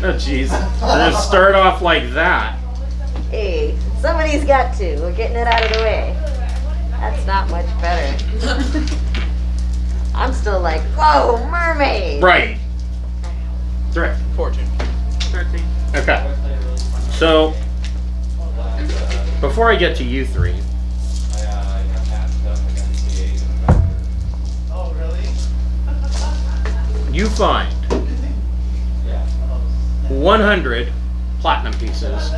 Jeez. We're gonna start off like that. Hey, somebody's got to. We're getting it out of the way. That's not much better. I'm still like, whoa, mermaid! Right. Right. Fortune. 13. Okay. So, before I get to you three, Oh, really? you find 100 platinum pieces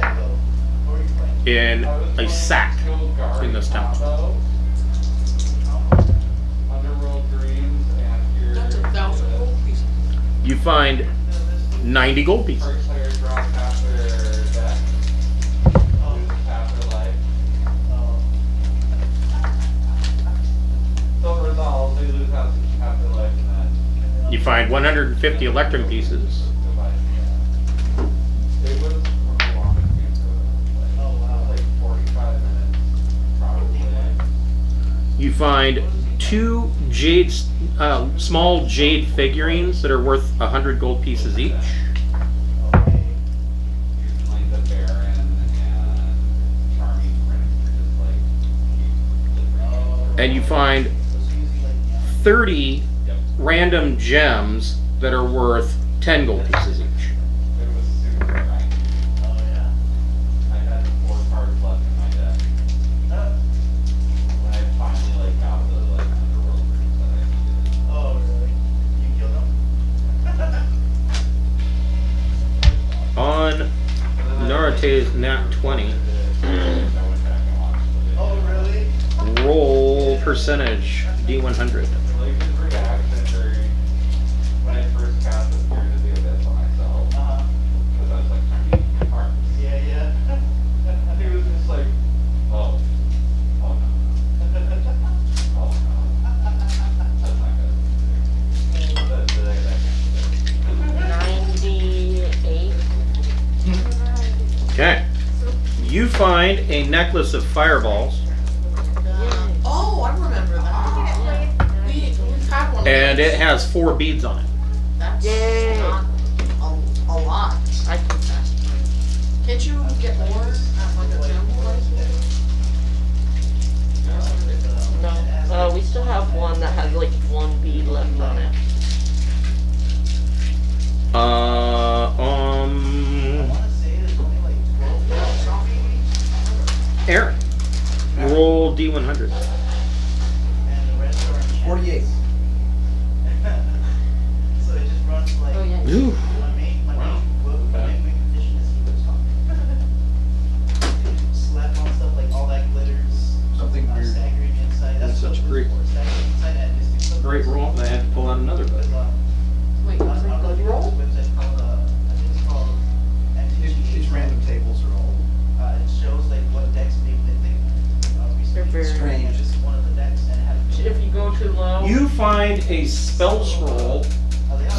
in a sack in this temple. That's 1,000 gold pieces. You find 90 gold pieces. You find 150 electrum pieces. You find 2 jade, small jade figurines that are worth 100 gold pieces each. And you find 30 random gems that are worth 10 gold pieces each. On Narate's nat 20, roll percentage D100. Okay. You find a necklace of fireballs. Oh, I remember that. We've had one. And it has 4 beads on it. That's Yay. not a lot. I think that's great. Can't you get more at like a gem place? No. We still have one that has like 1 bead left on it. Aaron, roll D100. 48. So it just runs like. Oh, yeah. Ooh. My main condition is he was talking. Slap on stuff like all that glitters. Something weird. Staggering inside. That's such a great- Staggering inside and mystic stuff. Great roll. I had to pull out another book. Wait, On- was it on good the roll? website called, I think it's called These random tables are all it shows like what decks maybe they think. They're very strange. And this is one of the decks and it had. If you go too low. You find a spell scroll,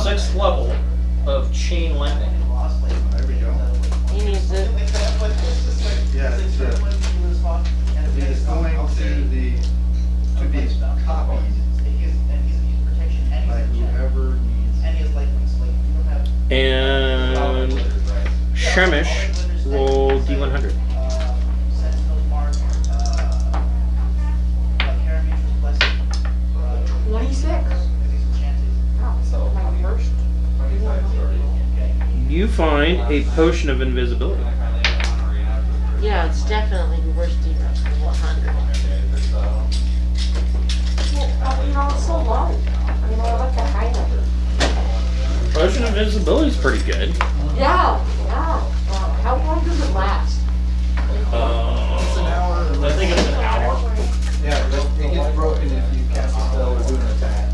6th level, of chain landing. There we go. He needs it. Yeah, it's going to be copied by whoever needs. And Shemish, roll D100. 26. Oh, so my first. You find a potion of invisibility. Yeah, it's definitely worth than 100. You know, it's so low. You know, I like that high number. Potion of invisibility is pretty good. Yeah. How long does it last? It's an hour. I think it's an hour. Yeah, it gets broken if you cast a spell or do an attack.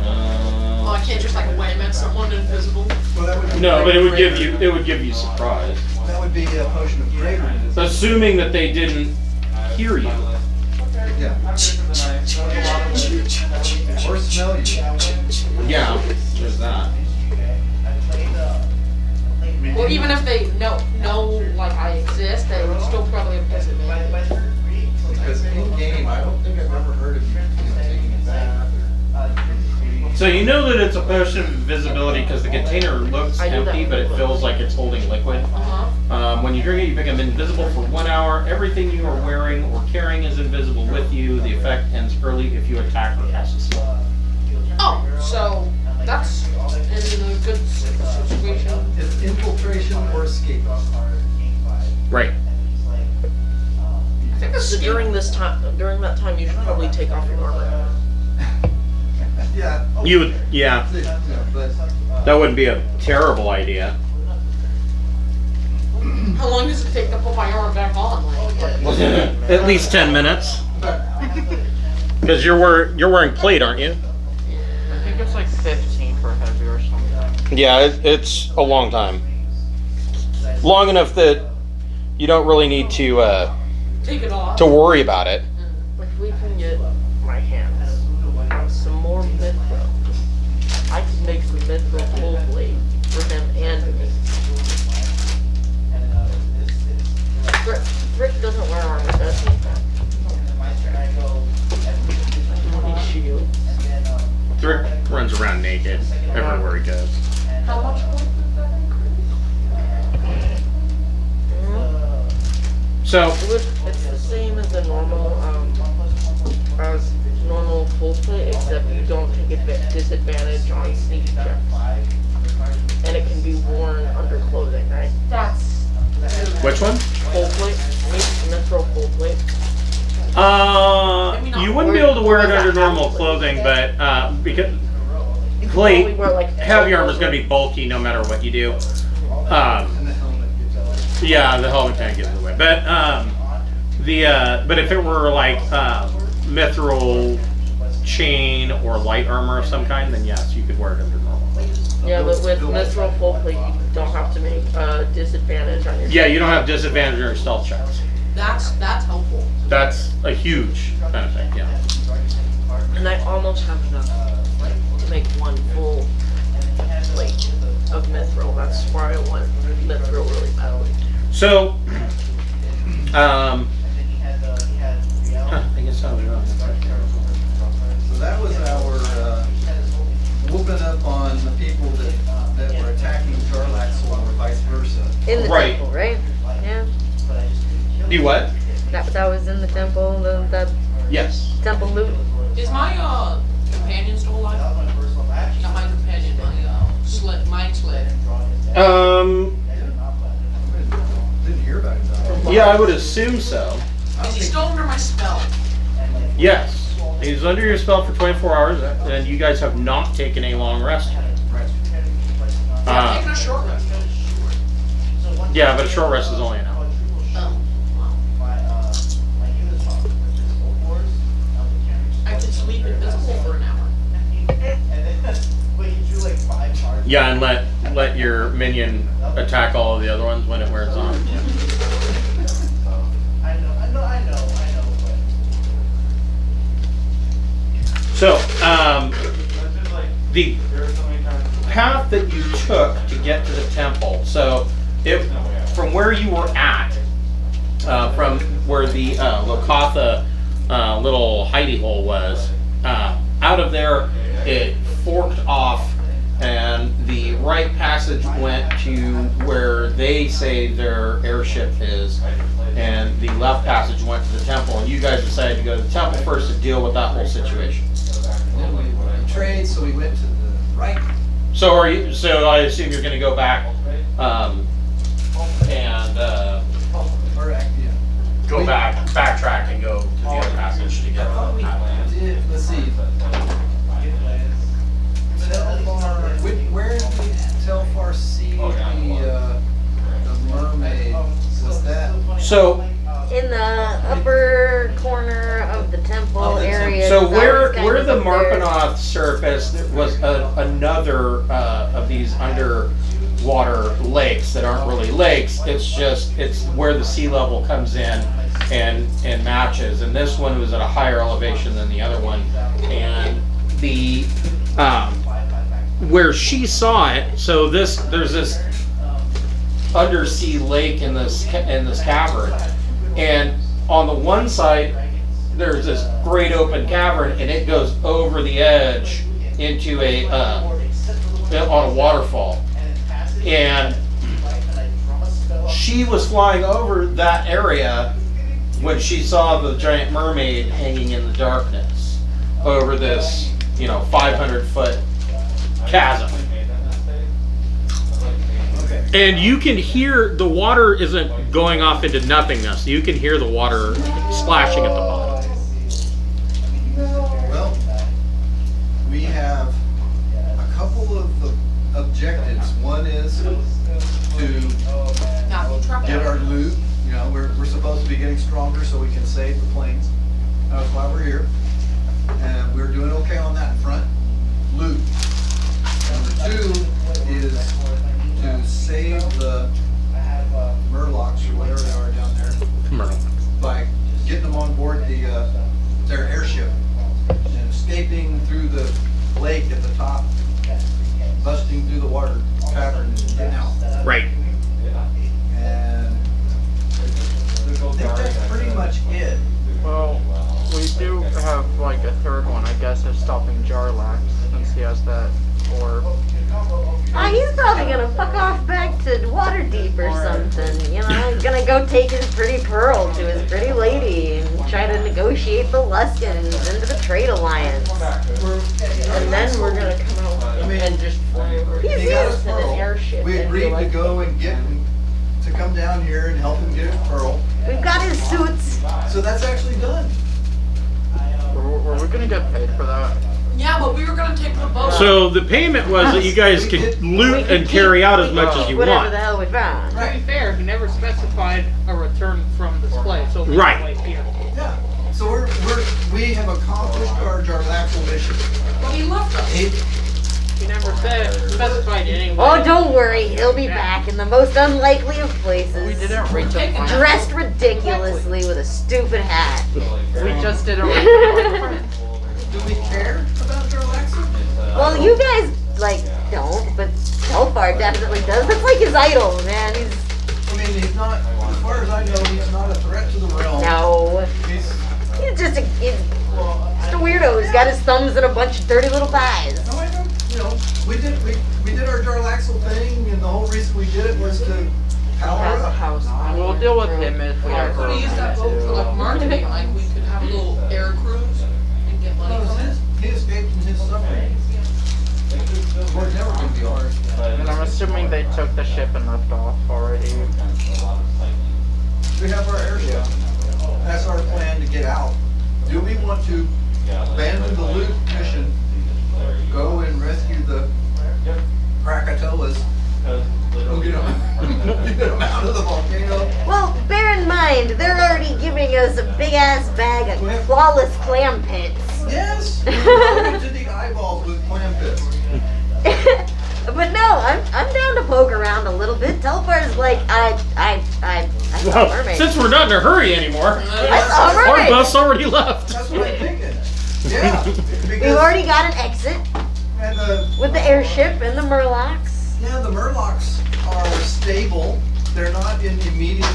Oh, I can't just like wham at someone invisible. Well, that would be No, but it would give greater- you surprise. That would be a potion of greater invisibility. Assuming that they didn't hear you. Yeah. Or smell you. Yeah, there's that. Or even if they know like I exist, they would still probably have disadvantage. Because in game, I don't think I've ever heard of you taking a bath or So you know that it's a potion of invisibility because the container looks I do that. empty, but it feels like it's holding liquid. When you drink it, you become invisible for 1 hour. Everything you are wearing or carrying is invisible with you. The effect ends early if you attack or cast a spell. Oh, so that's in a good situation. It's infiltration or escape. Right. I think this is During that time, you should probably take off your armor. Yeah. You would, yeah. But That wouldn't be a terrible idea. How long does it take to put my armor back on? Like, At least 10 minutes. Because you're wearing plate, aren't you? I think it's like 15 for heavy or something. Yeah, it's a long time. Long enough that you don't really need to take it off. worry about it. If we can get my hands on some more mithril, I can make some mithril full blade for him and me. Rick doesn't wear armor, does he? Only shield. Rick runs around naked everywhere he goes. How much more did that increase? So, It's the same as the normal full plate, except you don't take disadvantage on sneak checks. And it can be worn under clothing, right? That's which one? Full plate, mithril full plate. You wouldn't be able to wear it under normal clothing, but because plate, heavy armor is going to be bulky no matter what you do. and the helmet gives out. Yeah, the helmet kind of gives it away. But but if it were like mithril chain or light armor of some kind, then yes, you could wear it under normal. Yeah, but with mithril full plate, you don't have to make disadvantage on your. Yeah, you don't have disadvantage on your stealth checks. that's helpful. That's a huge benefit. Yeah. And I almost have enough to make one full plate of mithril. That's why I want mithril really badly. So, I guess I'll go. So that was our whooping up on the people that were attacking Jarlaxle or vice versa. In the Right. temple, right? Yeah. You what? That was in the temple. That Yes. temple loot. Is my companion still alive? Not my companion, my mine sled. Didn't hear about it though. Yeah, I would assume so. Is he still under my spell? Yes. He's under your spell for 24 hours, and you guys have not taken a long rest. I'm taking a short rest. Yeah, but a short rest is only an hour. Oh, wow. I can sleep invisible for an hour. Yeah, and let your minion attack all of the other ones when it wears on. So, the path that you took to get to the temple. So, from where you were at, from where the Lokatha little hidey hole was, out of there it forked off, and the right passage went to where they say their airship is, and the left passage went to the temple. And you guys decided to go to the temple first to deal with that whole situation. Then we trade, so we went to the right. So I assume you're going to go back and Or yeah. go backtrack and go to the other passage to get I thought we did. Let's see. Telfar. Where did we Telfar see the mermaid? Was that? So In the upper corner of the temple Oh, the area. So it's where always kind of the up there. Marpenoth surface was another of these underwater lakes that aren't really lakes. It's where the sea level comes in and matches. And this one was at a higher elevation than the other one. And the where she saw it. So there's this undersea lake in this cavern, and on the one side there's this great open cavern, and it goes over the edge into on a waterfall, and she was flying over that area when she saw the giant mermaid hanging in the darkness over this, 500-foot chasm. Okay. And you can hear the water isn't going off into nothingness. You can hear the water splashing at the bottom. Well, we have a couple of objectives. One is to Now, you truck get out. our loot. We're supposed to be getting stronger so we can save the planes. That's why we're here. And we're doing okay on that front. Loot. Number two is to save the Murlocs or whatever they are down there by getting them on board their airship and escaping through the lake at the top, busting through the water cavern and getting out. Right. And I think that's pretty much it. Well, we do have like a third one, I guess, of stopping Jarlax, since he has that orb. He's probably gonna fuck off back to Waterdeep or something. He's gonna go take his pretty pearl to his pretty lady and try to negotiate the Luskins into the trade alliance. And then we're gonna come out and just fly over. He's He got used his in an pearl. airship. We and agreed be to like, go and get him, to come down here and help him get his pearl. We've got his suits. So that's actually done. Were we gonna get paid for that? Yeah, but we were gonna take the boat. So the payment was that you guys could loot and carry out as much as you Whatever want. the hell we found. To be fair, he never specified a return from display, so we Right. can wait here. Yeah. So we have accomplished our Jarlaxle mission. But he left us. He never specified anyway. Oh, don't worry. He'll be back in the most unlikely of places. We didn't reach the final. Dressed ridiculously with a stupid hat. We just didn't reach the final. Do we care about Jarlaxle? Well, you guys, don't, but Telfar definitely does. That's like his idol, man. He's not, as far as I know, he's not a threat to the realm. No. He's just a weirdo. He's got his thumbs in a bunch of dirty little pies. No, I don't, we did our Jarlaxle thing, and the whole reason we did it was to power up. We'll deal with him if we We ever could have used that boat for like marketing, like we could have a little air cruise and get money from it. He escaped in his submarine. Well, it's never gonna be ours. And I'm assuming they took the ship and left off already. We have our airship. That's our plan to get out. Do we want to abandon the loot mission, go and rescue the Krakatoas, and get them out of the volcano? Well, bear in mind, they're already giving us a big-ass bag of flawless clam pits. Yes! We're loaded to the eyeballs with clam pits. But no, I'm down to poke around a little bit. Telfar's like, I saw a Well, mermaid. since we're not in a hurry anymore, I saw a our mermaid. bus already left. That's what I'm thinking. Yeah. We've Because already got an exit and the with the airship and the Murlocs. Yeah, the Murlocs are stable. They're not in immediate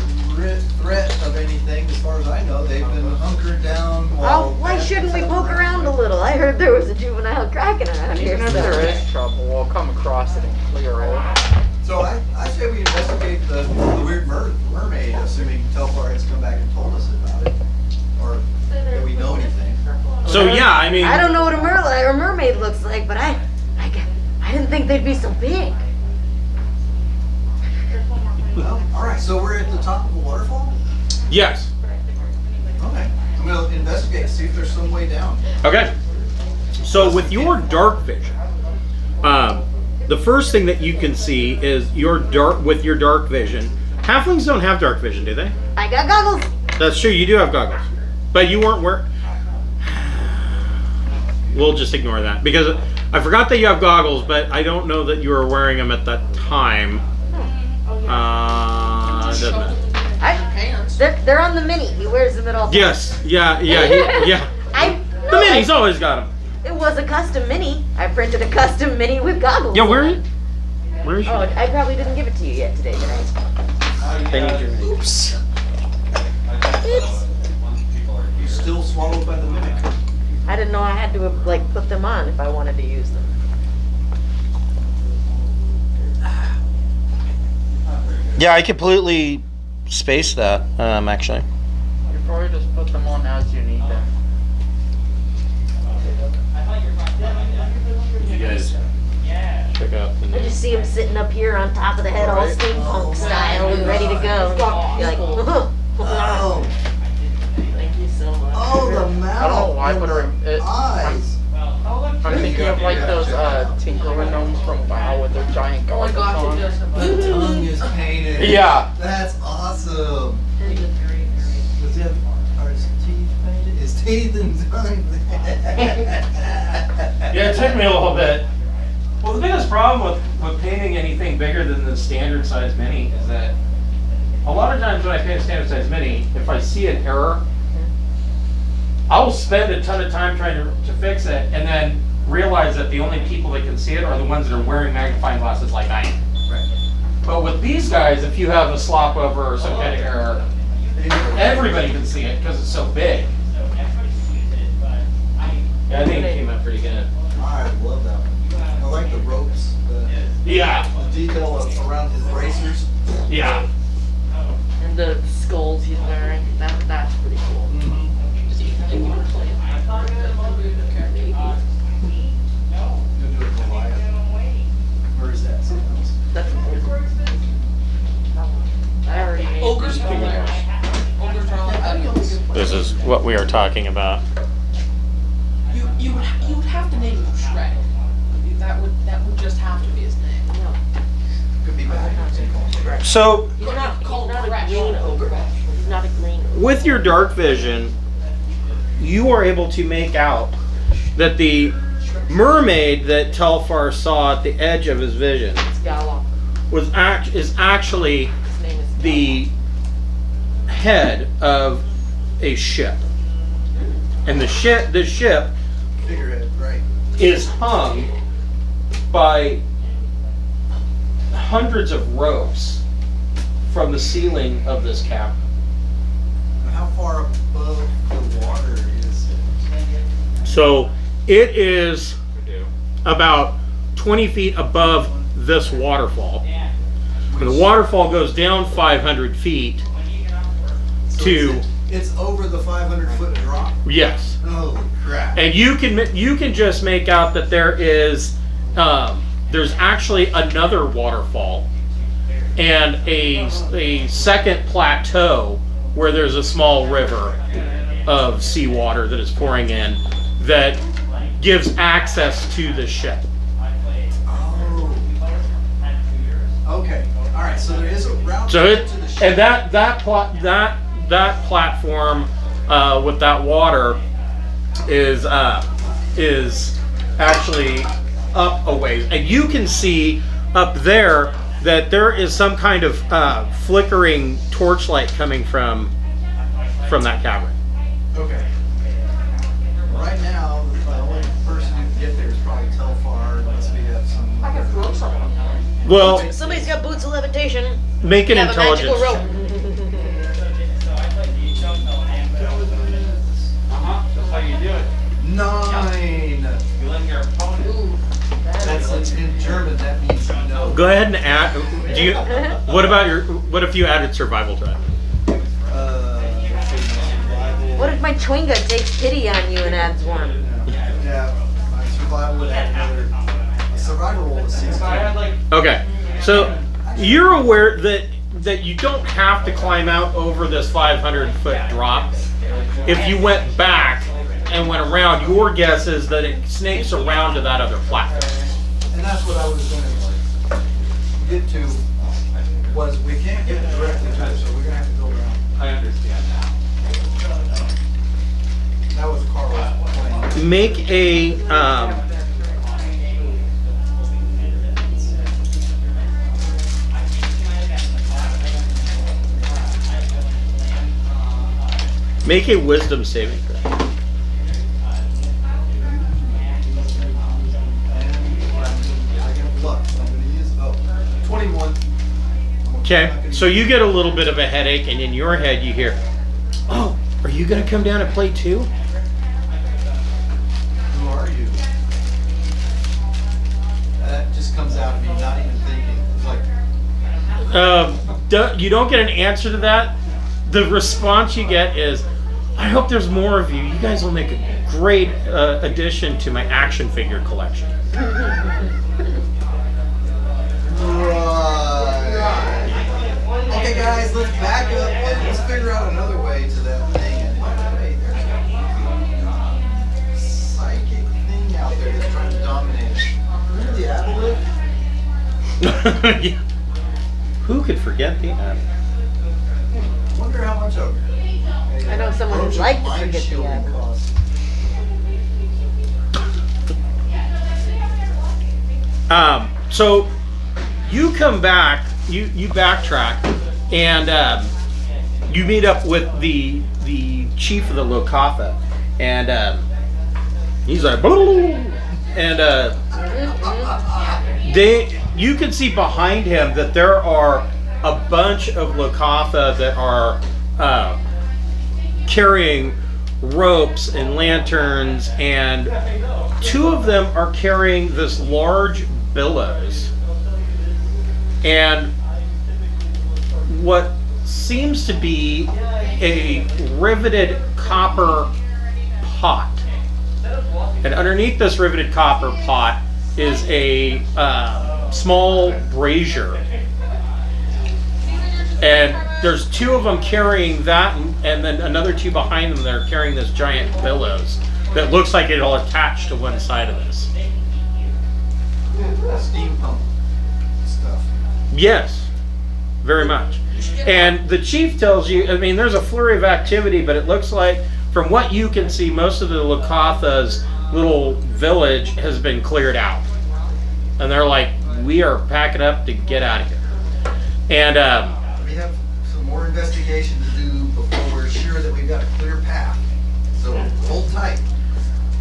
threat of anything, as far as I know. They've been hunkered down. Oh, why shouldn't we poke around a little? I heard there was a juvenile Kraken around here. Even if there is trouble, we'll come across it and clear it. So I say we investigate the weird mermaid, assuming Telfar has come back and told us about it, or that we know anything. So yeah, I mean, I don't know what a mermaid looks like, but I didn't think they'd be so big. Well, all right. So we're at the top of the waterfall. yes. Okay. I'm gonna investigate, see if there's some way down. Okay. So with your dark vision, the first thing that you can see is your dark vision. Halflings don't have dark vision, do they? I got goggles. That's true. You do have goggles, but you weren't wearing. We'll just ignore that because I forgot that you have goggles, but I don't know that you were wearing them at that time. Doesn't matter. Pants. They're on the mini. He wears them at all times. Yes. Yeah. The mini's always got them. It was a custom mini. I printed a custom mini with goggles. Yeah. Where is Oh, your? I probably didn't give it to you yet today, did I? Oops. You still swallowed by the mimic. I didn't know I had to like put them on if I wanted to use them. Yeah, I completely spaced that, actually. You probably just put them on as you need them. You guys check out the I just see him sitting up here on top of the head, all steampunk style and ready to go. You're like, Oh, thank you so much. oh, the mouth. I don't know why, but eyes. I'm thinking of like those Tinkerer gnomes from WoW with their giant Oh my goggles gosh, it on. does have The tongue is painted. Yeah. That's awesome. Does he have, are his teeth painted? His teeth and tongue. Yeah, it took me a little bit. Well, the biggest problem with painting anything bigger than the standard size mini is that a lot of times when I paint a standard size mini, if I see an error, I'll spend a ton of time trying to fix it and then realize that the only people that can see it are the ones that are wearing magnifying glasses like I am. Right. But with these guys, if you have a slop over or some kind of error, everybody can see it because it's so big. Yeah, I think it came out pretty good. I love that one. I like the ropes, Yeah, the detail around his bracers. yeah. And the skulls he's wearing, that's pretty cool. You'll do it Goliath. Or is that something else? That's I already made Ogres from there. Ogres are all onions. This is what we are talking about. You would have to name him Shrek. That would just have to be his name. Could be bad. So, He's not Call a Crash. green ogre. He's not a green ogre. with your dark vision, you are able to make out that the mermaid that Telfar saw at the edge of his vision It's Galop. is actually His name is the head of a ship. And the ship Figurehead, right. is hung by hundreds of ropes from the ceiling of this cavern. How far above the water is it? So it is about 20 feet above this waterfall. And the waterfall goes down 500 feet So to, it's over the 500-foot drop? yes. Holy crap. And you can just make out that there is, there's actually another waterfall and a second plateau where there's a small river of seawater that is pouring in that gives access to the ship. Oh. Okay. All right. So there is a route So to it, the ship. and that platform with that water is actually up a ways, and you can see up there that there is some kind of flickering torchlight coming from that cavern. Okay. Right now, the only person who can get there is probably Telfar, unless we have some. I can throw someone. Well, Somebody's got boots of levitation. make an You have a magical intelligence rope. That's how you do it. 9. You let your opponent. That's in German. That means no. Go ahead and add. Do you? What if you added survival to it? Let's see, survival. What if my Chwinga takes pity on you and adds one? Yeah, my survival would add another. A survival roll is 16. Okay, so you're aware that you don't have to climb out over this 500-foot drop. If you went back and went around, your guess is that it snakes around to that other platform. And that's what I was going to get to. Was we can't get directly to it, so we're gonna have to go around. I understand that. That was Carl's plan. Make a wisdom saving throw. And I got luck, so I'm gonna use 21. Okay, so you get a little bit of a headache, and in your head you hear, "Oh, are you gonna come down and play too?" out of me, not even thinking. It's like, You don't get an answer to that. The response you get is, I hope there's more of you. You guys will make a great addition to my action figure collection. right. Okay, guys, let's back up and let's figure out another way to that thing. And by the way, there's a psychic thing out there that's trying to dominate us. Remember the aboleth? Yeah. Who could forget the ad? Wonder how much of I know someone who'd like to forget the ad. cost. So you come back, you backtrack, and you meet up with the chief of the Lokatha, and he's like, and you can see behind him that there are a bunch of Lokatha that are carrying ropes and lanterns, and two of them are carrying this large billows, and what seems to be a riveted copper pot, and underneath this riveted copper pot is a small brazier, and there's two of them carrying that, and then another two behind them that are carrying this giant billows that looks like it'll attach to one side of this. Steam pump stuff. Yes, very much. And the chief tells you, I mean, there's a flurry of activity, but it looks like, from what you can see, most of the Lokatha's little village has been cleared out. And they're like, we are packing up to get out of here. And We have some more investigation to do before we're sure that we've got a clear path. So hold tight.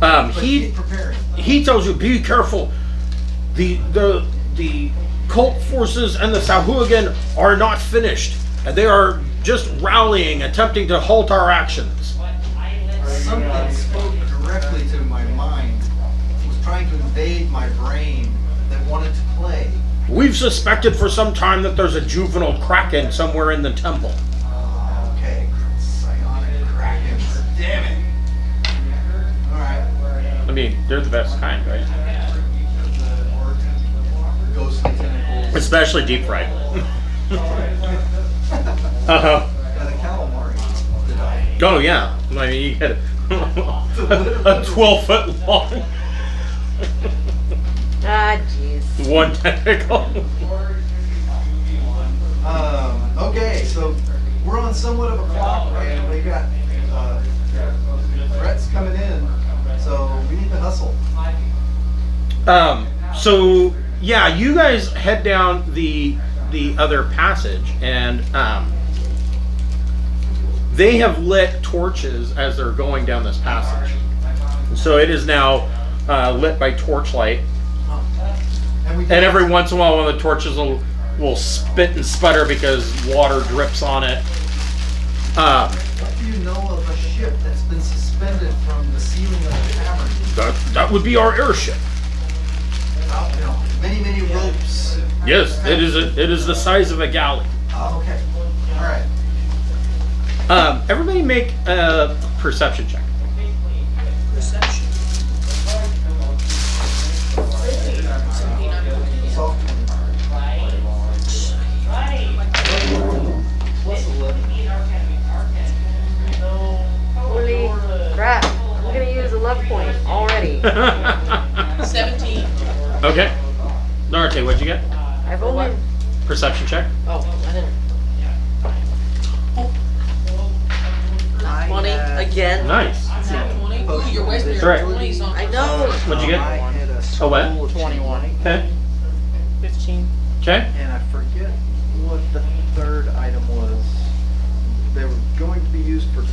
But keep preparing. he tells you, be careful. The cult forces and the Sahuagin are not finished, and they are just rallying, attempting to halt our actions. Something spoke directly to my mind. It was trying to invade my brain that wanted to play. We've suspected for some time that there's a juvenile Kraken somewhere in the temple. Okay, psionic Krakens. Damn it. Alright. I mean, they're the best kind, right? Ghostly tentacles. Especially deep fried. Uh-huh. Yeah, the calamari. Did I? Oh yeah. I mean, you get a 12-foot long. Ah, jeez. One tentacle. Okay, so we're on somewhat of a clock, and we got threats coming in, so we need to hustle. So yeah, you guys head down the other passage, and they have lit torches as they're going down this passage. So it is now lit by torchlight. And every once in a while, one of the torches will spit and sputter because water drips on it. What do you know of a ship that's been suspended from the ceiling of the tavern? That would be our airship. Many, many ropes. Yes, it is the size of a galley. Oh, okay. All right. Everybody make a perception check. Perception. Soft one. Plus 11. Holy crap. I'm gonna use a luck point already. 17. Okay. Narte, what'd you get? I've only... Perception check. Oh, I didn't. 20 again. Nice. 20. Ooh, you're wasting That's your right. 20s on I know. What'd you get? I had a Oh, what? scroll of 21. Okay. 15. Okay. And I forget what the third item was. They were going to be used for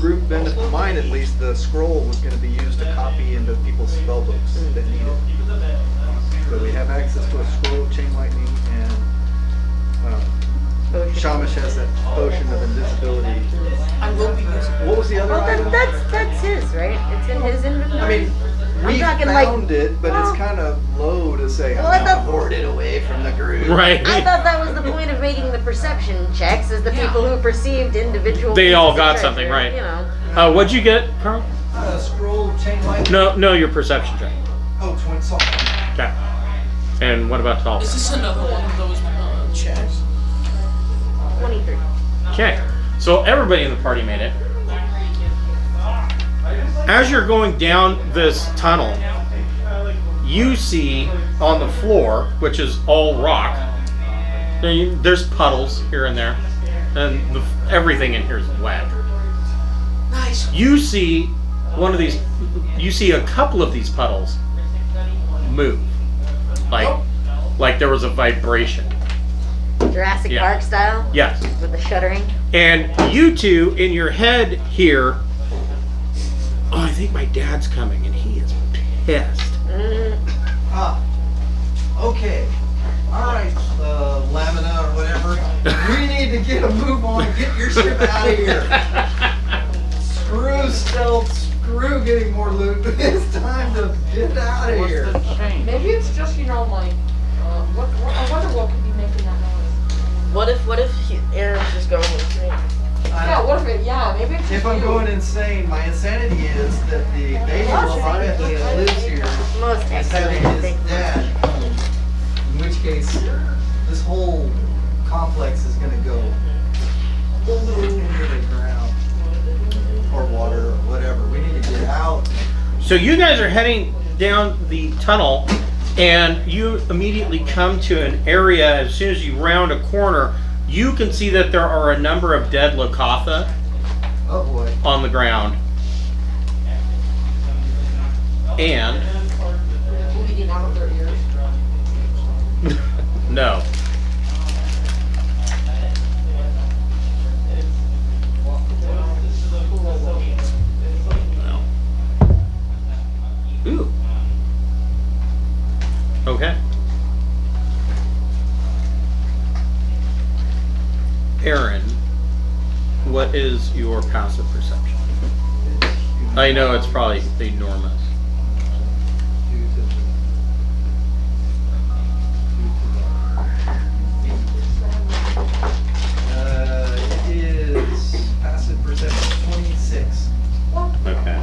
group benefit. Mine, at least, the scroll was going to be used to copy into people's spell books that need it. So we have access to a scroll of chain lightning, and Shamash has that potion of invisibility. I will be using. What was the other Well, item? that's his, right? It's in his inventory. I mean, We talking like- found it, but Well- it's kind of low to say, Well, I'm I gonna thought- hoard it away from the group. Right. I thought that was the point of making the perception checks, is the people who perceived individual. They all pieces of got something, treasure, right. You know. What'd you get, Carl? Scroll, chain light. No, your perception check. Oh, twin salt. Okay. And what about Is 12? this another one of those checks? 23. Okay. So everybody in the party made it. As you're going down this tunnel, you see on the floor, which is all rock, there's puddles here and there, and everything in here is wet. Nice. You see a couple of these puddles move, like there was a vibration. Jurassic Yeah. Park style, Yes. with the shuddering. And you two in your head here, oh, I think my dad's coming, and he is pissed. Ah, okay. All right, Lamina or whatever. We need to get a move on. Get your ship out of here. Screw stealth. Screw getting more loot. It's time to get out of here. What's the change? Maybe it's just, like, I wonder what could be making that noise. What if Aaron's just going with me? Yeah, what if maybe it's just If I'm you. going insane, my insanity is that the baby Leviathan that lives here Most is excellent. having his dad home. In which case, this whole complex is going to go into the ground or water or whatever. We need to get out. So you guys are heading down the tunnel, and you immediately come to an area. As soon as you round a corner, you can see that there are a number of dead Lokatha Oh boy. on the ground. And Bleeding out of their ears. no. Ooh. Okay. Aaron, what is your passive perception? I know it's probably enormous. It is passive perception 26. Okay.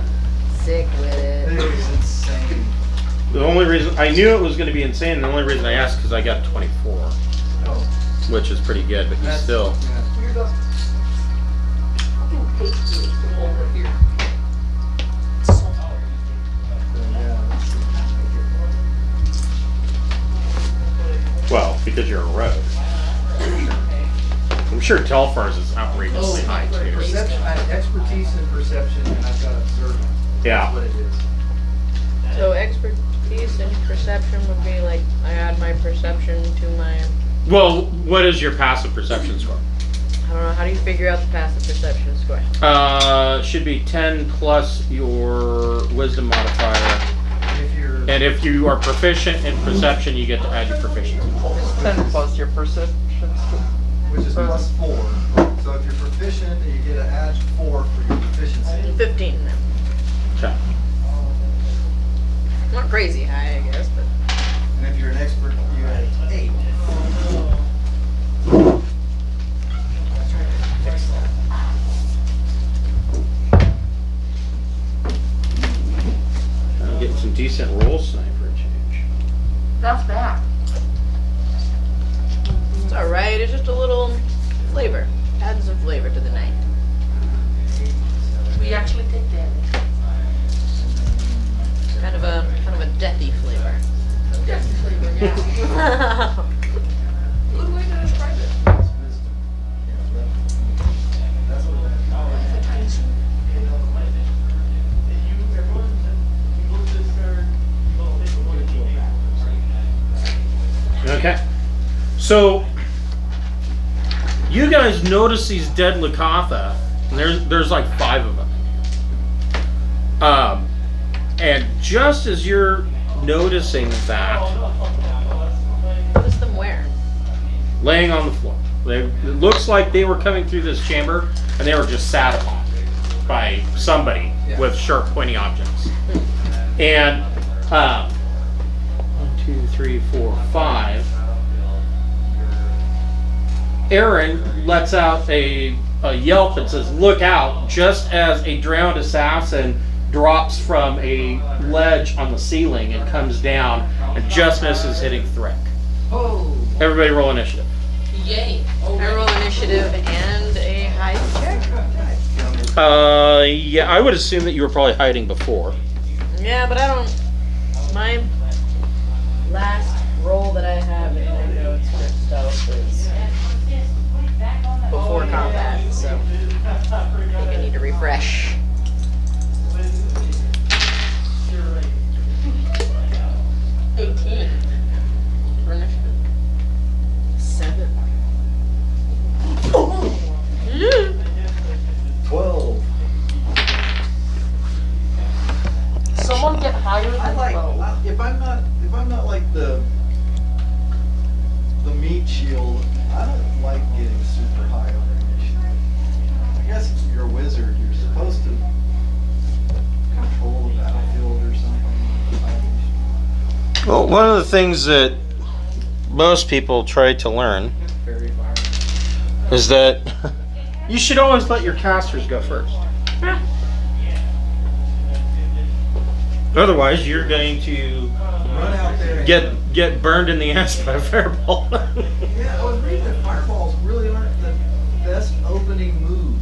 Sick with It it. is insane. The only reason I knew it was going to be insane, the only reason I asked because I got 24, No, which is pretty good, but you that's still. Yeah. Fucking hate this over here. So, yeah, Well, because you're a rogue. I'm sure Telfar's is outrageously high too. perception. I have expertise in perception, and I've got observant. Yeah. That's what it is. So expertise and perception would be like I add my perception to my. Well, what is your passive perception score? I don't know. How do you figure out the passive perception score? Should be 10 plus your wisdom modifier. If you're And if you are proficient in perception, you get to add your proficiency. 10 plus your perception. which is plus 4. So if you're proficient, you get an add 4 for your proficiency. 15 then. Okay. Not crazy high, I guess, but. And if you're an expert, you add 8. I'm getting some decent rolls tonight for a change. That's bad. It's alright, it's just a little flavor. Adds some flavor to the night. We actually take damage. Kind of a deathy flavor. Death flavor, yeah. Good way to describe it. That's what Okay. So you guys notice these dead Lakatha, and there's like 5 of them. And just as you're noticing that, Notice them where? laying on the floor, it looks like they were coming through this chamber, and they were just sat upon by somebody Yeah. with sharp, pointy objects. And 1, 2, 3, 4, 5. Aaron lets out a yelp and says, "Look out!" just as a drowned assassin drops from a ledge on the ceiling and comes down and just misses hitting Thrick. Oh. Everybody roll initiative. Yay. I roll initiative and a hide check. Yeah, I would assume that you were probably hiding before. Yeah, but I don't. My last roll that I have in my notes for stealth is before combat, so I think I need to refresh. 18 for initiative. 7. 12. Someone get higher than I like, 12. if I'm not like the meat shield, I don't like getting super high on initiative. I guess if you're a wizard, you're supposed to control the battlefield or something. Well, one of the things that most people try to learn Fairy fire. is that you should always let your casters go first. Otherwise, you're going to Run out there. And get burned in the ass by a fireball. Yeah, I was reading that fireballs really aren't the best opening move.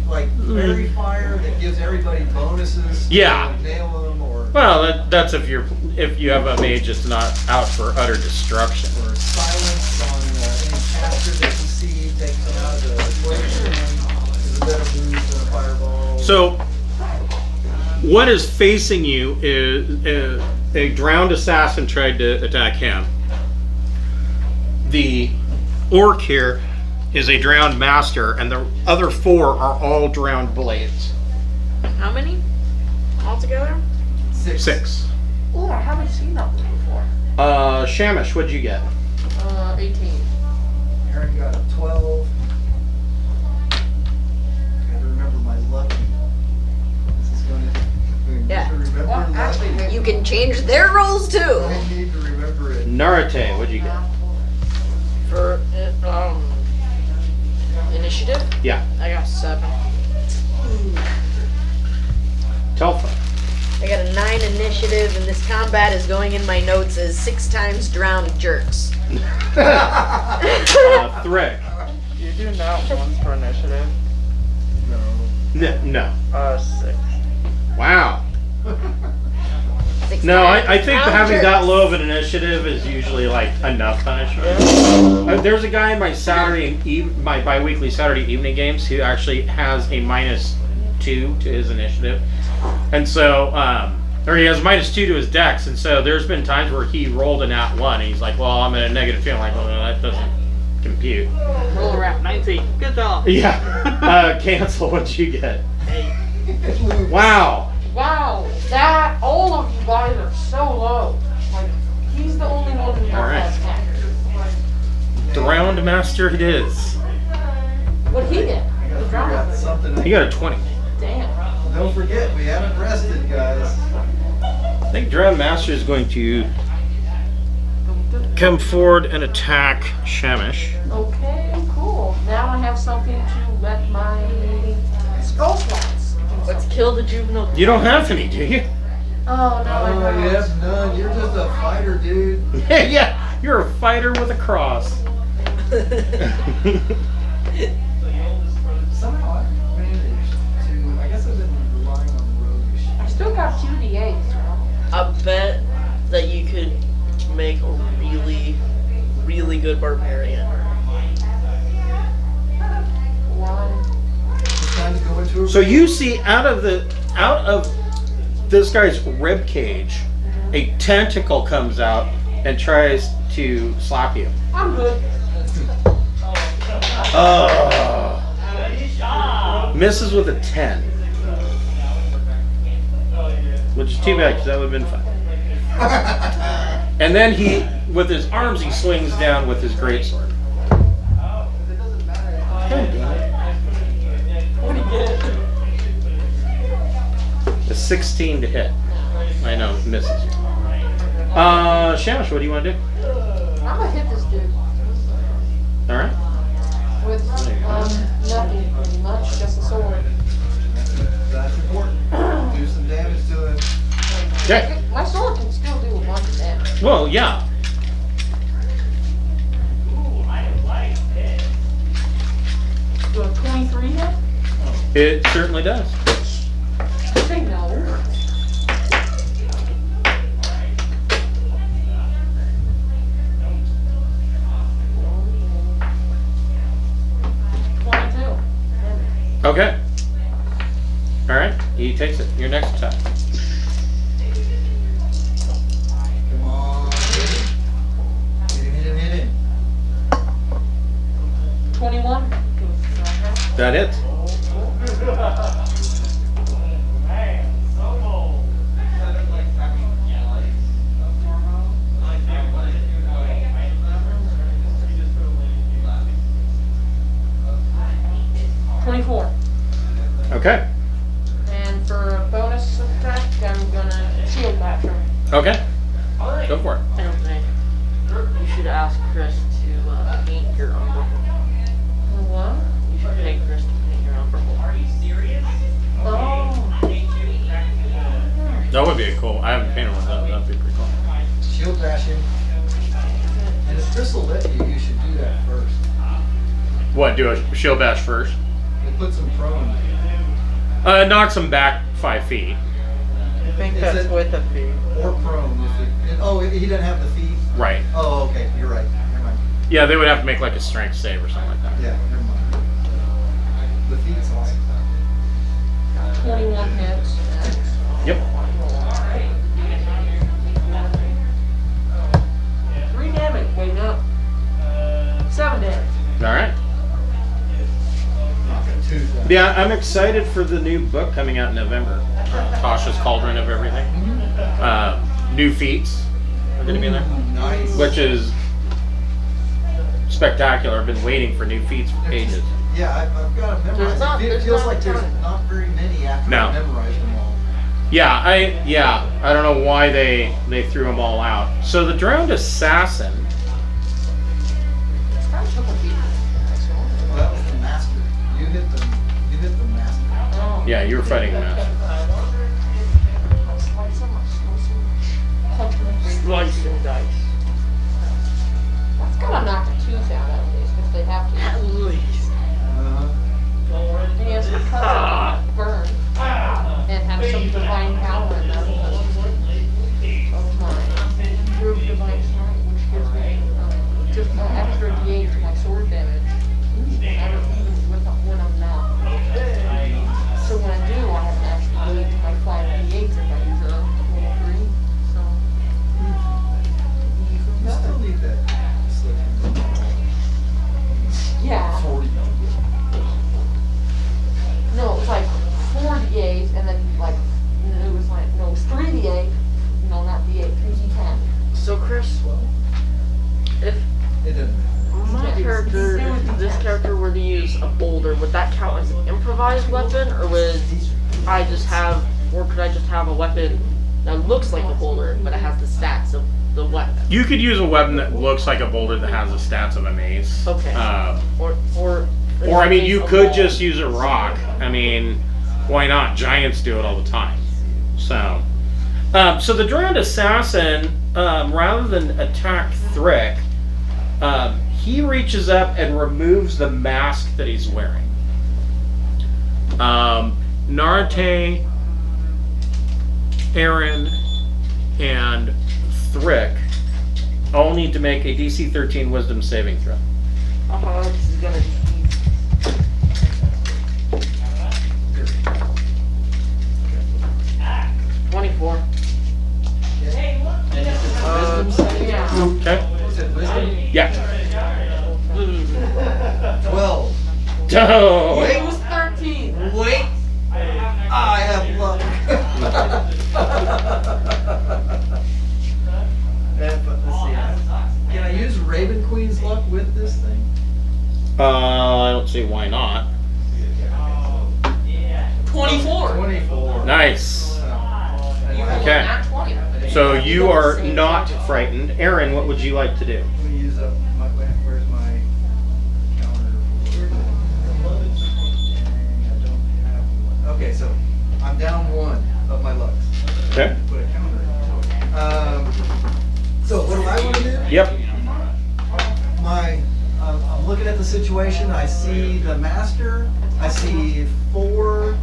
Like fairy fire that gives everybody bonuses. Yeah. To nail them or. Well, that's if you have a mage that's not out for utter destruction. Or silence on any caster that you see takes them out of the equation. Is a better move than a fireball. So, what is facing you is a drowned assassin tried to attack him. The orc here is a drowned master, and the other 4 are all drowned blades. How many altogether? 6. Oh, I haven't seen that one before. Shamish, what'd you get? 18. Aaron got a 12. Gotta remember my lucky. This is gonna. Yeah. Remember lucky. You can change their rolls too. I need to remember it. Narate, what'd you get? For initiative, Yeah. I got 7. Telfa. I got a 9 initiative, and this combat is going in my notes as 6 times drowned jerks. Thrick. Do you do nat ones for initiative? No. 6. Wow. 6 No, times I think drowned having jerks. that low of an initiative is usually like enough punishment. There's a guy in my my bi-weekly Saturday evening games who actually has a -2 to his initiative, and so or he has -2 to his dex, and so there's been times where he rolled a nat 1 and he's like, well, I'm at a -2. I'm like, well, that doesn't compute. Roll around 19. Good job. Yeah. Cancel. What'd you get? 8. Wow. Wow, that all of you guys are so low. Like, he's the only one who All right. has that. Drowned master it is. What'd he get? The Got drama. something. He got a 20. Damn. Don't forget, we haven't rested, guys. I think Drowned Master is going to come forward and attack Shamish. Okay, cool. Now I have something to let my skull slots. Let's kill the juvenile. You don't have any, do you? Oh, no, I Oh, don't. you have none. You're just a fighter, dude. Yeah, you're a fighter with a cross. Somehow I've managed to. I guess I've been relying on roguish. I still got 2 d8s. I bet that you could make a really, really good barbarian. It's time to go into a So you see out of this guy's rib cage, a tentacle comes out and tries to slap you. I'm good. Misses with a 10. Which is too bad because that would have been fun. And then he, with his arms, he swings down with his greatsword. A 16 to hit. I know, misses you. Shamish, what do you want to do? I'm gonna hit this dude All right. with nothing pretty much, just a sword. That's important. Do some damage to it. Okay. My sword can still do a bunch of damage. Well, yeah. Do a 23 hit? It certainly does. Say no. 22. Okay. All right. He takes it. Your next attack. Come on. Hit him. 21. That it. Okay. And for a bonus attack, I'm gonna shield bash him. Okay. Go for it. I don't think. You should ask Chris to paint your umber. What? You should pay Chris to paint your umber. Are you serious? Oh. That would be cool. I haven't painted one. That'd be pretty cool. Shield bash him. And if Chris will let you, you should do that first. What? Do a shield bash first? It puts him prone. Knocks him back 5 feet. I think Is that's it- with a fee. Or prone. Oh, he doesn't have the feet? Right. Oh, okay. You're right. Never mind. Yeah, they would have to make like a strength save or something like that. Yeah, never mind. The feet's awesome. 21 hits. Yep. 3 damage. Wait, no. 7 damage. All right. Knock a tooth out. Yeah, I'm excited for the new book coming out in November. Tasha's Cauldron of Everything. New feats are going to be in there, Nice. which is spectacular. I've been waiting for new feats for ages. Yeah, I've got to memorize. It there's feels not like a there's ton. not very many after No. I memorized them all. Yeah, I don't know why they threw them all out. So the Drowned Assassin. It's kind of took a beat. Well, that was the master. You hit the master. Oh. Yeah, you were fighting the master. Slice and dice. That's gotta knock a tooth out at least, if they have to. At least. He has to cut it, burn, and have some divine power in that of my group divine smite, which gives me just an extra D8 to my sword damage. When I'm not. So when I do, I have an extra D8 to my 5 D8s if I use a level 3. So You still need that slick. yeah. 40. No, it was like 4 D8s and then like it was like no, it was 3 D8. No, not D8, 3 D10. So Chris, if It doesn't matter. my character, if this character were to use a boulder, would that count as an improvised weapon, or would I just have, or could I just have a weapon that looks like a boulder, but it has the stats of the weapon? You could use a weapon that looks like a boulder that has the stats of a mace. Okay. Or Or I mean, you could just use a rock. I mean, why not? Giants do it all the time. So, so the Drowned Assassin, rather than attack Thrick, he reaches up and removes the mask that he's wearing. Narate, Aaron, and Thrick all need to make a DC 13 Wisdom saving throw. this is gonna be easy. 24. Yeah. Okay. Is it wisdom? Yeah. 12. Oh. It was 13. Wait. I have luck. But let's see. Can I use Raven Queen's luck with this thing? I don't see why not. 24. 24. Nice. You rolled Okay. a nat 20? So you are not frightened. Aaron, what would you like to do? Let me use up my, where's my counter? Dang, I don't have one. Okay, so I'm down 1 of my lucks. Okay. Put a counter in. So what do I want to do? Yep. I'm looking at the situation. I see the master. I see 4,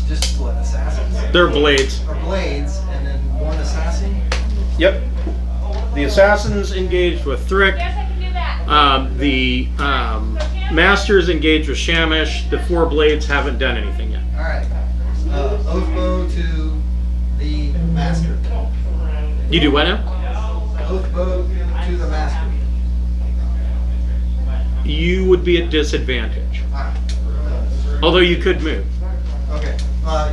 just what, assassins? They're blades. Or blades, and then 1 assassin. Yep. The assassins engaged with Thrick. The masters engaged with Shamish. The 4 blades haven't done anything yet. All right. Oathbow to the master. You do what now? Oathbow to the master. You would be at disadvantage. All right. Although you could move. Okay.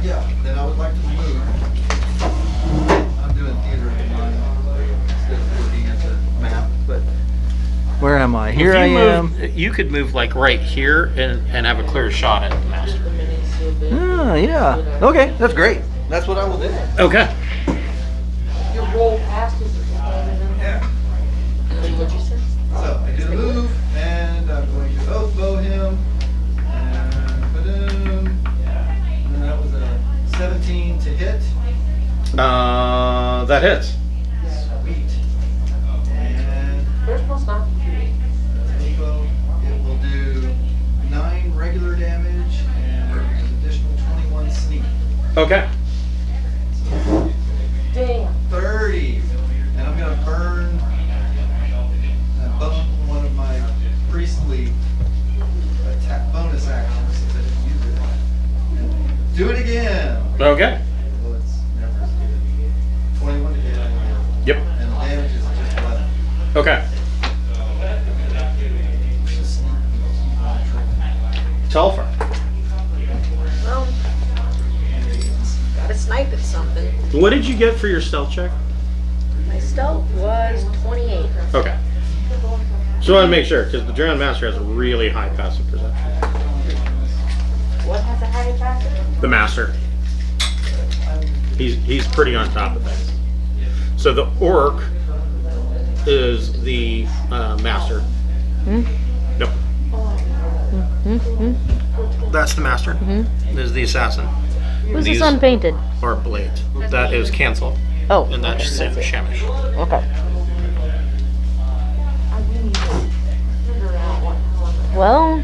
Yeah. Then I would like to move. I'm doing theater in mind instead of looking at the map. But where am I? Here If I you am. moved- You could move like right here and have a clear shot at the master. Yeah. Okay, that's great. That's what I will do. Okay. You roll past it. Yeah. What'd you say? So I do the move, and I'm going to oathbow him. And ba-doom. And that was a 17 to hit. That hits. Sweet. And Yours must not be true. oathbow, it will do 9 regular damage and an additional 21 sneak. Okay. Damn. 30. And I'm gonna burn one of my priestly attack bonus actions since I didn't use it. And do it again. Okay. Well, it's never as good. 21 to hit. Yep. And the damage is just 11. Okay. Telfer. Well, gotta snipe at something. What did you get for your stealth check? My stealth was 28. Okay. So I want to make sure, because the Drowned Master has a really high passive perception. What has a high factor? The Master. He's pretty on top of things. So the Orc is the Master. Nope. That's the Master. This is the Assassin. Who's These this unpainted? are Blades. That is Cancel. Oh, And that's okay, that's it. Shamish. Okay. Well,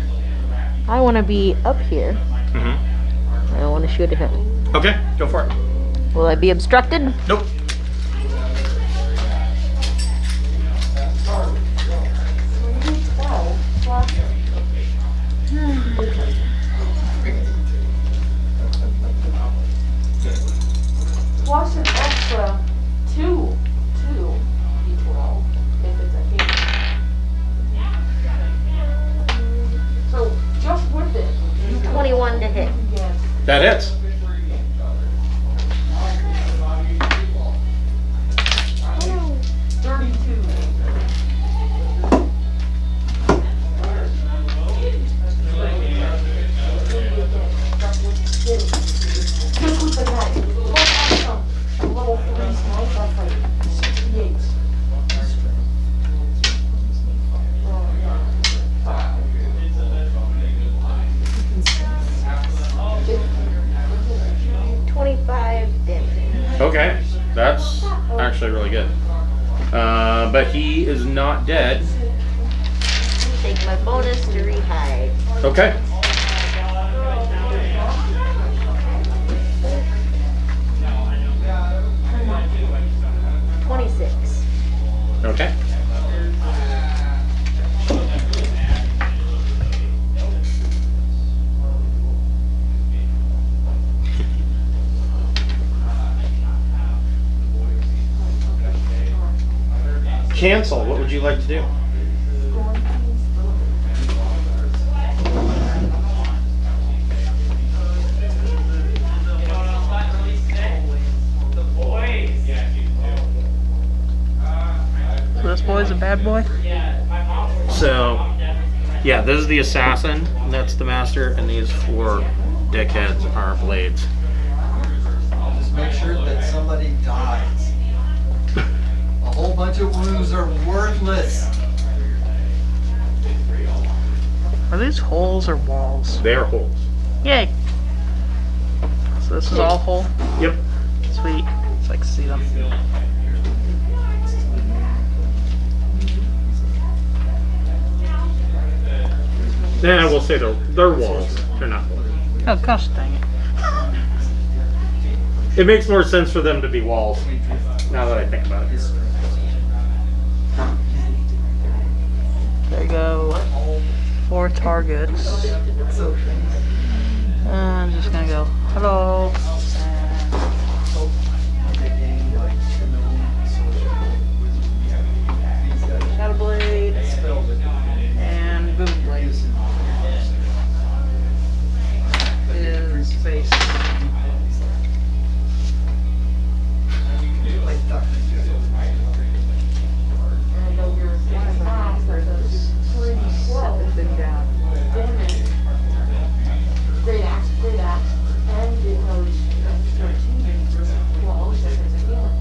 I want to be up here. Mm-hmm. I want to shoot at him. Okay, go for it. Will I be obstructed? Nope. Plus an extra 2 d12 if it's a hit. So just with it, you 21 to hit. can get That hits. 32. Just with the knife. We'll have some level 3 snipe, that's like 68. Oh. 25 damage. Okay, that's actually really good. But he is not dead. Take my bonus to rehide. Okay. Okay. Cancel. What would you like to do? So this boy's a bad boy? So, yeah, this is the assassin, that's the master, and these 4 dickheads are blades. Just make sure that somebody dies. whole bunch of wounds are worthless. Are these holes or walls? They're holes. Yay! So this is all hole? Yep. Sweet. It's like see them. Yeah, we'll say they're walls. They're not holes. Oh gosh dang it. It makes more sense for them to be walls, now that I think about it. There you go. 4 targets. I'm just gonna go, hello. Shadow Blade. And Boom Blade. Is face. And though you're faster, those pretty slow. Been down. Great axe, and it knows 13 well, so it's a healing.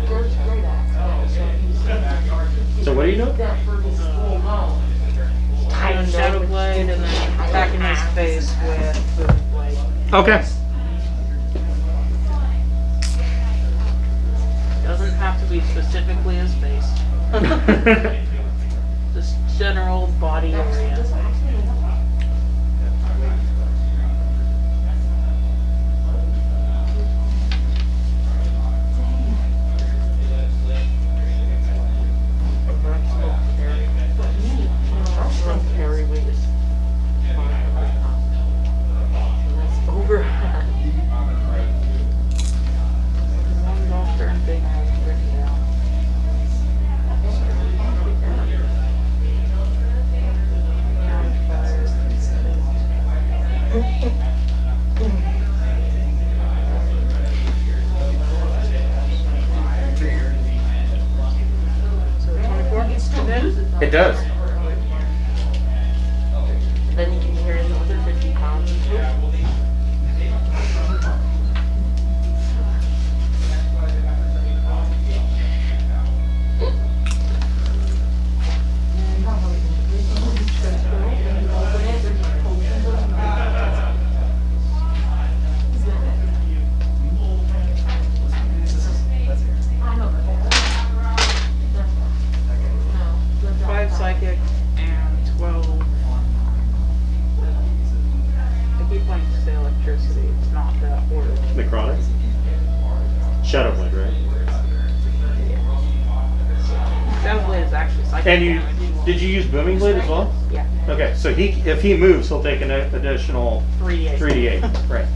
There's great axe, So what do you know? that for this full mount. Shadow Blade and then attacking his face with Boom Blade. Okay. Doesn't have to be specifically his face. Just general body area. Parry weight is over. One doctor and big house written down. So 24? It does. Then you can carry another 50 pounds. Five psychic and 12. I keep wanting to say electricity. It's not that word. Necrotic. Shadow Blade, right? Shadow Blade is actually psychic. And you damage. did you use Booming Blade as well? Yeah. Okay, so if he moves, he'll take an additional 3d8. right?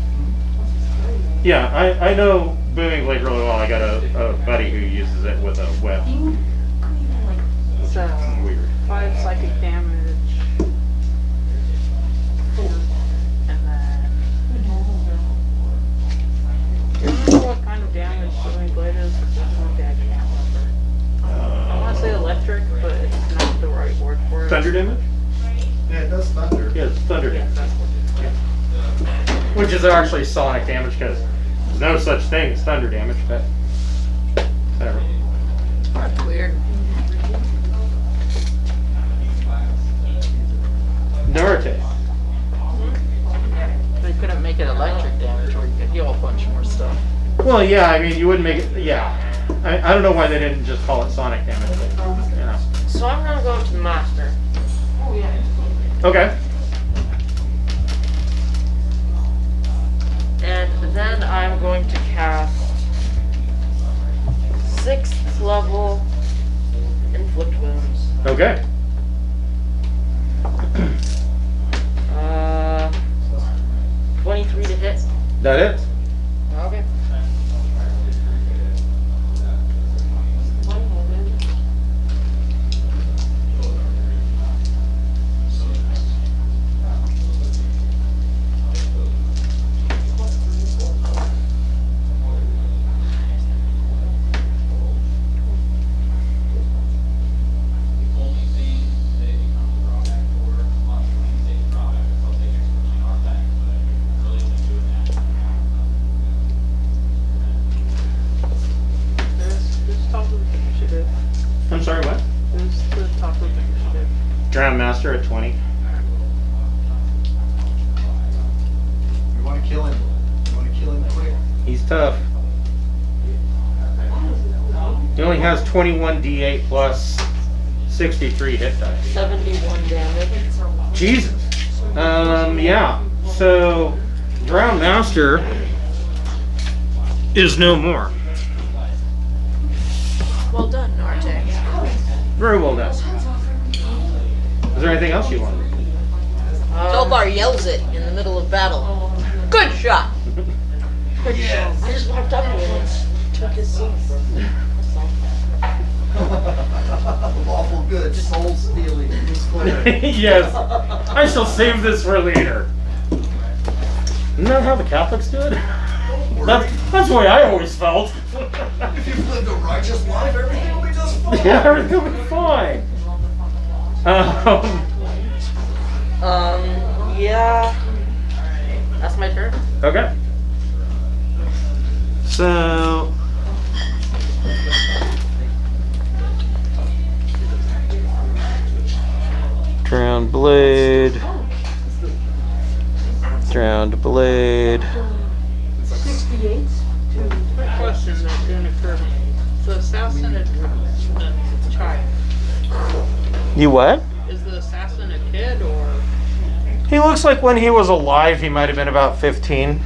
Yeah, I know Booming Blade really well. I got a buddy who uses it with a web. So Weird. 5 psychic damage. And then do you remember what kind of damage Booming Blade is? Because that's one thing I can't remember. I want to say electric, but it's not the right word for it. Thunder damage? Yeah, it does thunder. Yeah, it's thunder Yes, damage. that's what it is. Which is actually sonic damage because there's no such thing as thunder damage, but whatever. That's weird. Narate. They couldn't make it electric damage where you could heal a bunch more stuff. Well, yeah, I mean, you wouldn't make it, yeah. I don't know why they didn't just call it sonic damage, but, you know. So I'm gonna go to Master. Okay. And then I'm going to cast 6th level Inflict Wounds. Okay. 23 to hit. That it? Okay. Who's the top of initiative? Drown Master at 20. You wanna kill him. You wanna kill him quick. He's tough. He only has 21 D8 plus 63 hit dice. 71 damage. Jesus. Yeah. So, Drown Master is no more. Well done, Narte. Very well done. Is there anything else you want? Tolbar yells it in the middle of battle. Good shot! I just walked up to him and took his seat. Lawful good, soul stealing. Yes. I shall save this for later. Isn't that how the Catholics do it? That's the way I always felt. If you've lived a righteous life, everything will be just fine. Yeah, everything will be fine. Yeah. That's my turn. Okay. So. Drowned Blade. Drowned Blade. 68. Quick question that didn't occur to me. The assassin a child? You what? Is the assassin a kid or? He looks like when he was alive, he might have been about 15.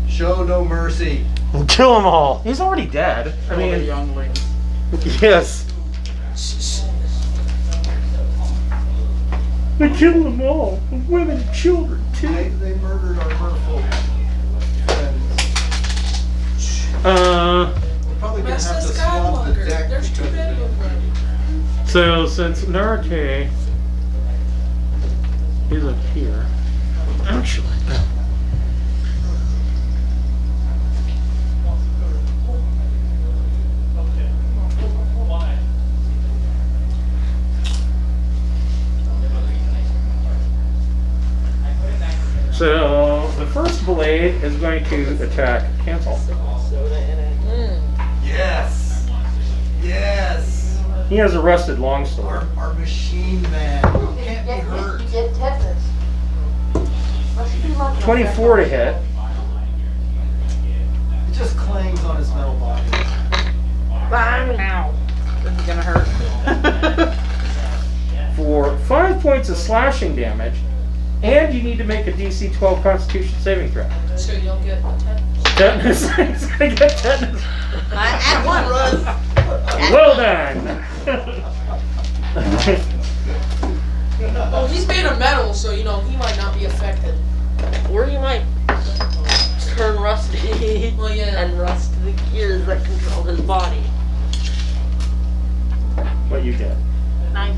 Show no mercy. Kill them all. He's already dead. I All the mean, younglings. yes. They killed them all. Women and children, too. They murdered our merfolk friends. We're probably gonna Rest have of to swap the Skywalker. deck There's too because many of them. So since Narate isn't here, actually, so the first blade is going to attack cancel. Soda in it. Yes. Yes. He has a rusted longsword. Our machine man. Who can't be hurt. Get tetanus. Must be lucky. 24 to hit. It just clangs on his metal body. Bang! Ow. This is gonna hurt. For 5 points of slashing damage, and you need to make a DC 12 Constitution saving throw. So you'll get Tetanus. He's gonna get tetanus. At one. Well done. Well, he's made of metal, so you know he might not be affected. Or you might turn rusty Well, yeah. and rust the gears that control his body. What you get? Nice.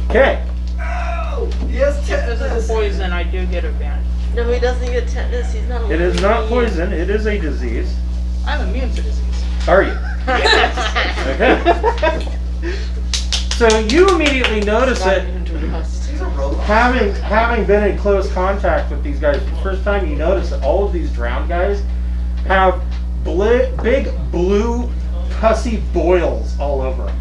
Okay. Oh, yes, If this is tetanus. poison, I do get advantage. No, he doesn't get tetanus. He's not. It is not poison. It is a disease. I'm immune to disease. Are you? Okay. So you immediately notice Not it. immune to rust. He's a robot. Having been in close contact with these guys, the first time you notice that all of these drowned guys have big blue pussy boils all over them.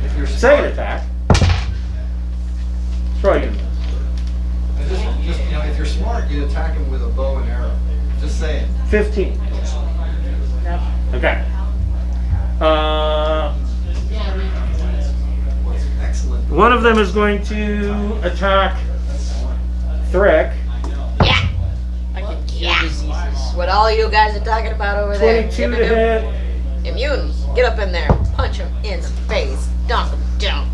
If you're Second smart, attack. It's probably gonna miss. just if you're smart, you attack him with a bow and arrow. Just saying. 15. Yep. Okay. Excellent. One of them is going to attack Thrick. Yeah. I can cure Yeah. diseases. What all you guys are talking about over there. 22 to hit. Immune. Get up in there. Punch him in the face. Knock him down.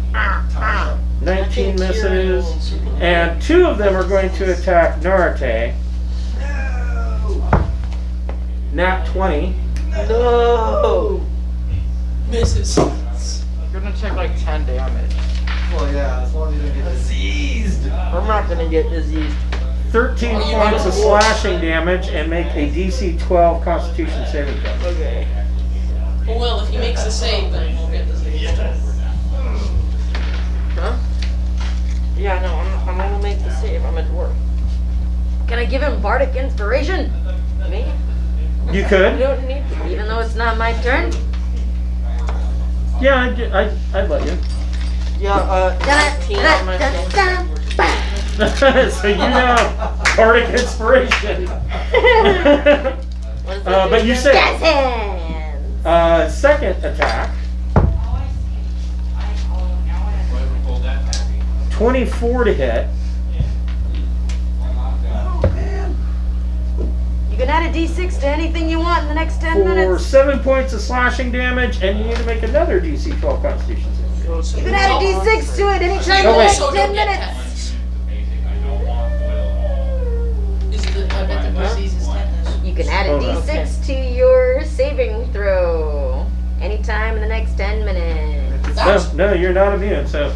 19 misses. And 2 of them are going to attack Narate. No. Nat 20. No. Misses. You're gonna take like 10 damage. Well, yeah, as long as you don't get diseased. I'm not gonna get diseased. 13 points of slashing damage and make a DC 12 Constitution saving throw. Okay. Well, if he makes a save, then we'll get diseased. Huh? Yeah, no, I'm gonna make the save. I'm at work. Can I give him bardic inspiration? Me? You I could. don't need to. Even though it's not my turn? Yeah, I'd let you. Yeah, 18 on my thing. So you have bardic inspiration. What is that But do you again? say Gas hands! second attack. 24 to hit. Oh, man. You can add a d6 to anything you want in the next 10 For minutes. 7 points of slashing damage, and you need to make another DC 12 Constitution save. You can add a d6 to it anytime in Oh, the wait. next So 10 don't get minutes. tetanus. I bet the disease is tetanus. You can add a Hold on. d6 to your saving throw anytime in the next 10 minutes. No, you're not immune, so.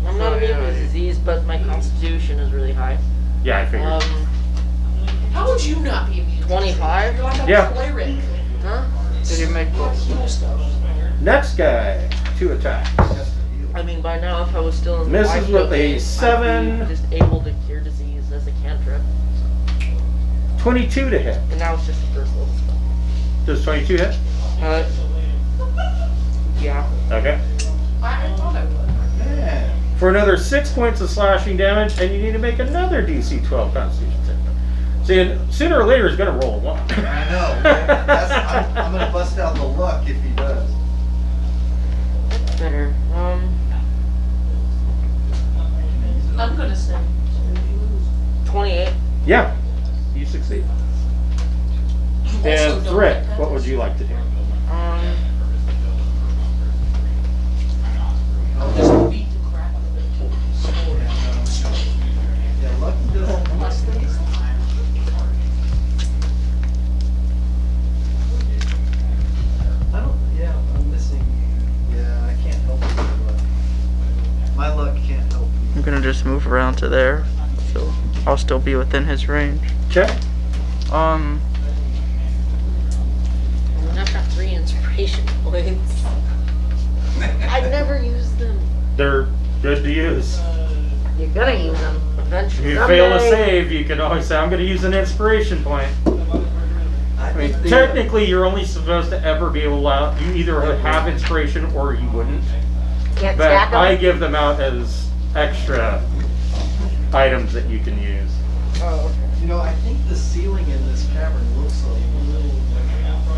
I'm not immune to disease, but my constitution is really high. Yeah, I figured. How would you not be immune? 25? You're like a Yeah. cleric. Huh? Did you make Heal stuff. Next guy, 2 attacks. I mean, by now, if I was still in the Misses life with a domain, I'd 7. be just able to cure disease as a cantrip. 22 to hit. And now it's just a first level spell. Does 22 hit? Yeah. Okay. I thought I would. Man. For another 6 points of slashing damage, and you need to make another DC 12 Constitution save. See, sooner or later he's gonna roll a 1. I know. Man. I'm gonna bust out the luck if he does. Better. I'm gonna say. 28. Yeah, you succeed. Also And don't Thrick, get what would you like to do? Just beat the crap out of it. Yeah, lucky doesn't. Less things. I don't. Yeah, I'm missing. Yeah, I can't help you. My luck can't help you. I'm gonna just move around to there, so I'll still be within his range. Okay. I mean, I've got 3 inspiration points. I never use them. They're good to use. You're gonna use them. If Eventually. you fail a save, you can always say, I'm going to use an inspiration point. I mean, technically, you're only supposed to ever be able to, you either have inspiration or you wouldn't. Can't But stack them. I give them out as extra items that you can use. Oh, okay. You know, I think the ceiling in this cavern looks a little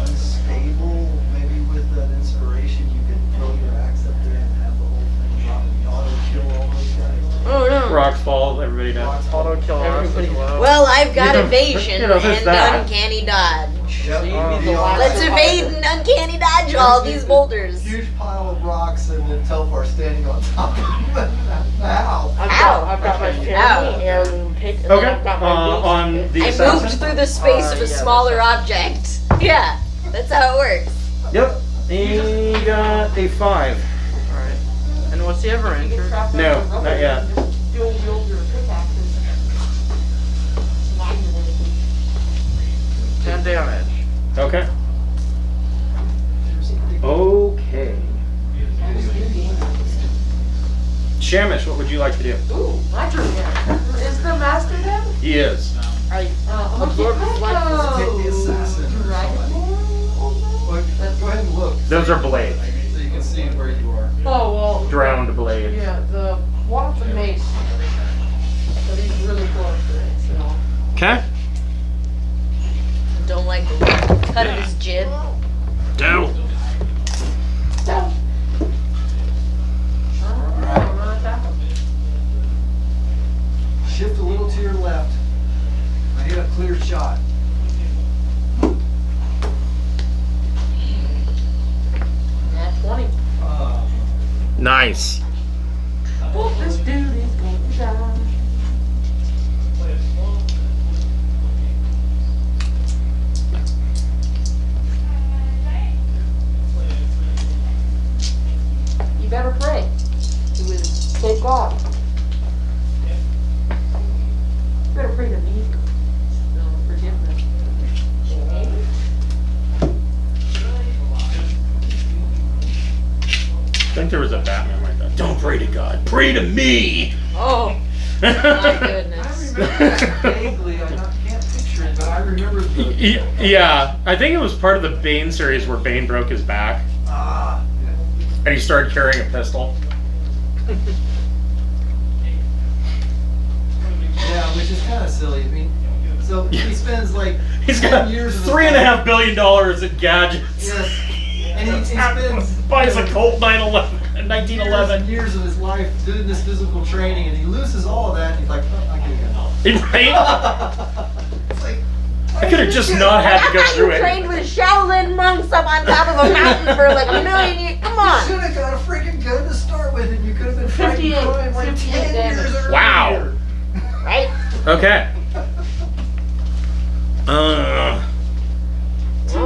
unstable. Maybe with that inspiration, you could throw your axe up there and have the whole thing drop and auto kill all those guys. Oh no. Rocks fall, everybody does. Auto kill us Everybody- as well. Well, I've got You know, evasion you know, there's and that. uncanny dodge. Yep. you'd be Be the on last Let's that evade and uncanny dodge all these boulders. Huge pile of rocks and then Telfar standing on top of the house. I've got my family and pick, and then Okay, I've got my on boots. the I moved assassin. through the space of a yeah, smaller that's object. Yeah, that's how it works. Yep, he got a 5. Alright. And was he ever injured? No, not yet. Dual wield your pickaxes. 10 damage. Okay. Okay. Shamish, what would you like to do? Ooh, my turn now. Is the master dead? He is. I Look absorbed his life. Take the assassin. Look, go ahead and look. Those are blades. So you can see where you are. Oh, well. Drowned blades. Yeah, the one with the mace. So he's really close to it, so. Okay. Don't like the cut of his jib. Down. Shift a little to your left. I hit a clear shot. Nat 20. Nice. Well, this dude is going to die. You better pray to his big God. You better pray to me for forgiveness. I think there was a Batman like that. Don't pray to God. Pray to me. Oh, my goodness. Vaguely, I can't picture it, but I remember the. Yeah, I think it was part of the Bane series where Bane broke his back Ah. and he started carrying a pistol. Yeah, which is kind of silly. I mean, so he spends like He's 10 got years of his $3.5 billion in gadgets. Yes. And he spends Buys a Colt 911, years 1911. and years of his life doing this physical training, and he loses all of that, and he's like, oh, I can Right? It's like, I could have just not had to go I thought through you it. trained with Shaolin monks up on top of a mountain for like a million years. Come you on. should have got a freaking gun to start with, and you could have been fighting 58 crime like 10 years earlier. Wow. Right? Okay. Well,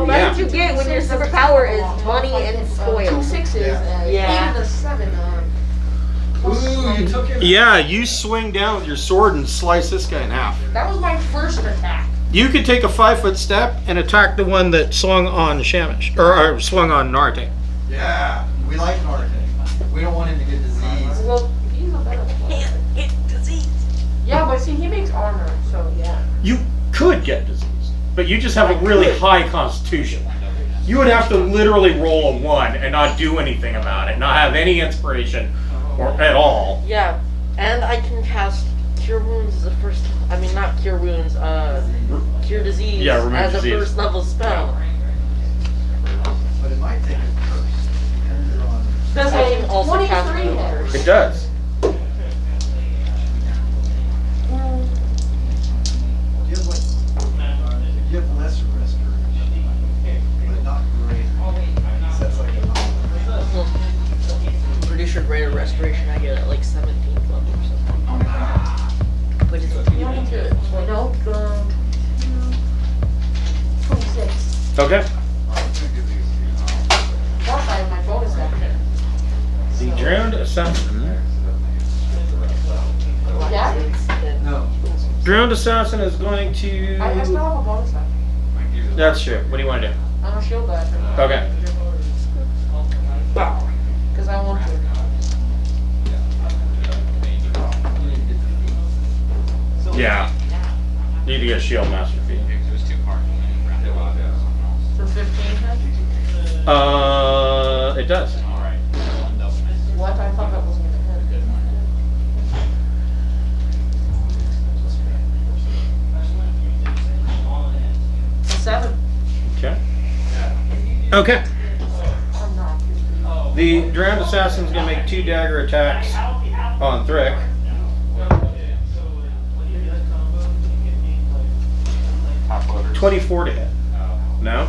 that's what you get when your superpower is money and Two spoils. sixes, Yeah. Yeah. 8 and a 7. Ooh, you took him. Yeah, you swing down with your sword and slice this guy in half. That was my first attack. You could take a 5-foot step and attack the one that swung on Shamish, or swung on Narate. Yeah, we like Naruto. We don't want him to get disease. Well, he's a better player. Get disease. Yeah, but see, he makes armor, so yeah. You could get disease, but you just have a really high constitution. You would have to literally roll a 1 and not do anything about it, not have any inspiration or at all. Yeah, and I can cast Cure Wounds as a first. I mean, not Cure Wounds. Cure Disease Yeah, remove as disease. a first level spell. But it might take it first. Depends on. Does I can a also 23 cast hit? Wounds. It does. You have like, you have lesser restoration, but not great. That's like a Pretty sure Greater Restoration I get at like 17th level or something. But it's You don't need to, nope, 26. Okay. Plus I have my bonus action. The drowned assassin. Yeah? no. Drowned assassin is going I still to. have a bonus action. That's true. What do you want to do? I'm a shield basher. Okay. Because I want to. Yeah. Need to get a shield master feat. For 15 hit? It does. What? I thought that was going to hit. A 7. Okay. Okay. I'm not. The drowned assassin's gonna make 2 dagger attacks on Thrick. Top loaders. 24 to hit. No.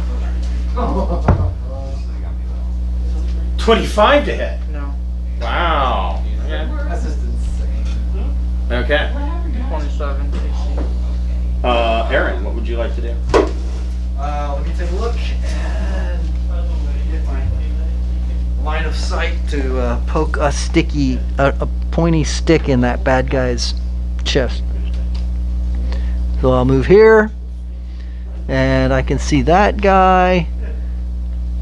25 to hit. No. Wow. Okay. That's just insane. Okay. 27. Aaron, what would you like to do? Let me take a look and get my line of sight to poke a pointy stick in that bad guy's chest. So I'll move here, and I can see that guy.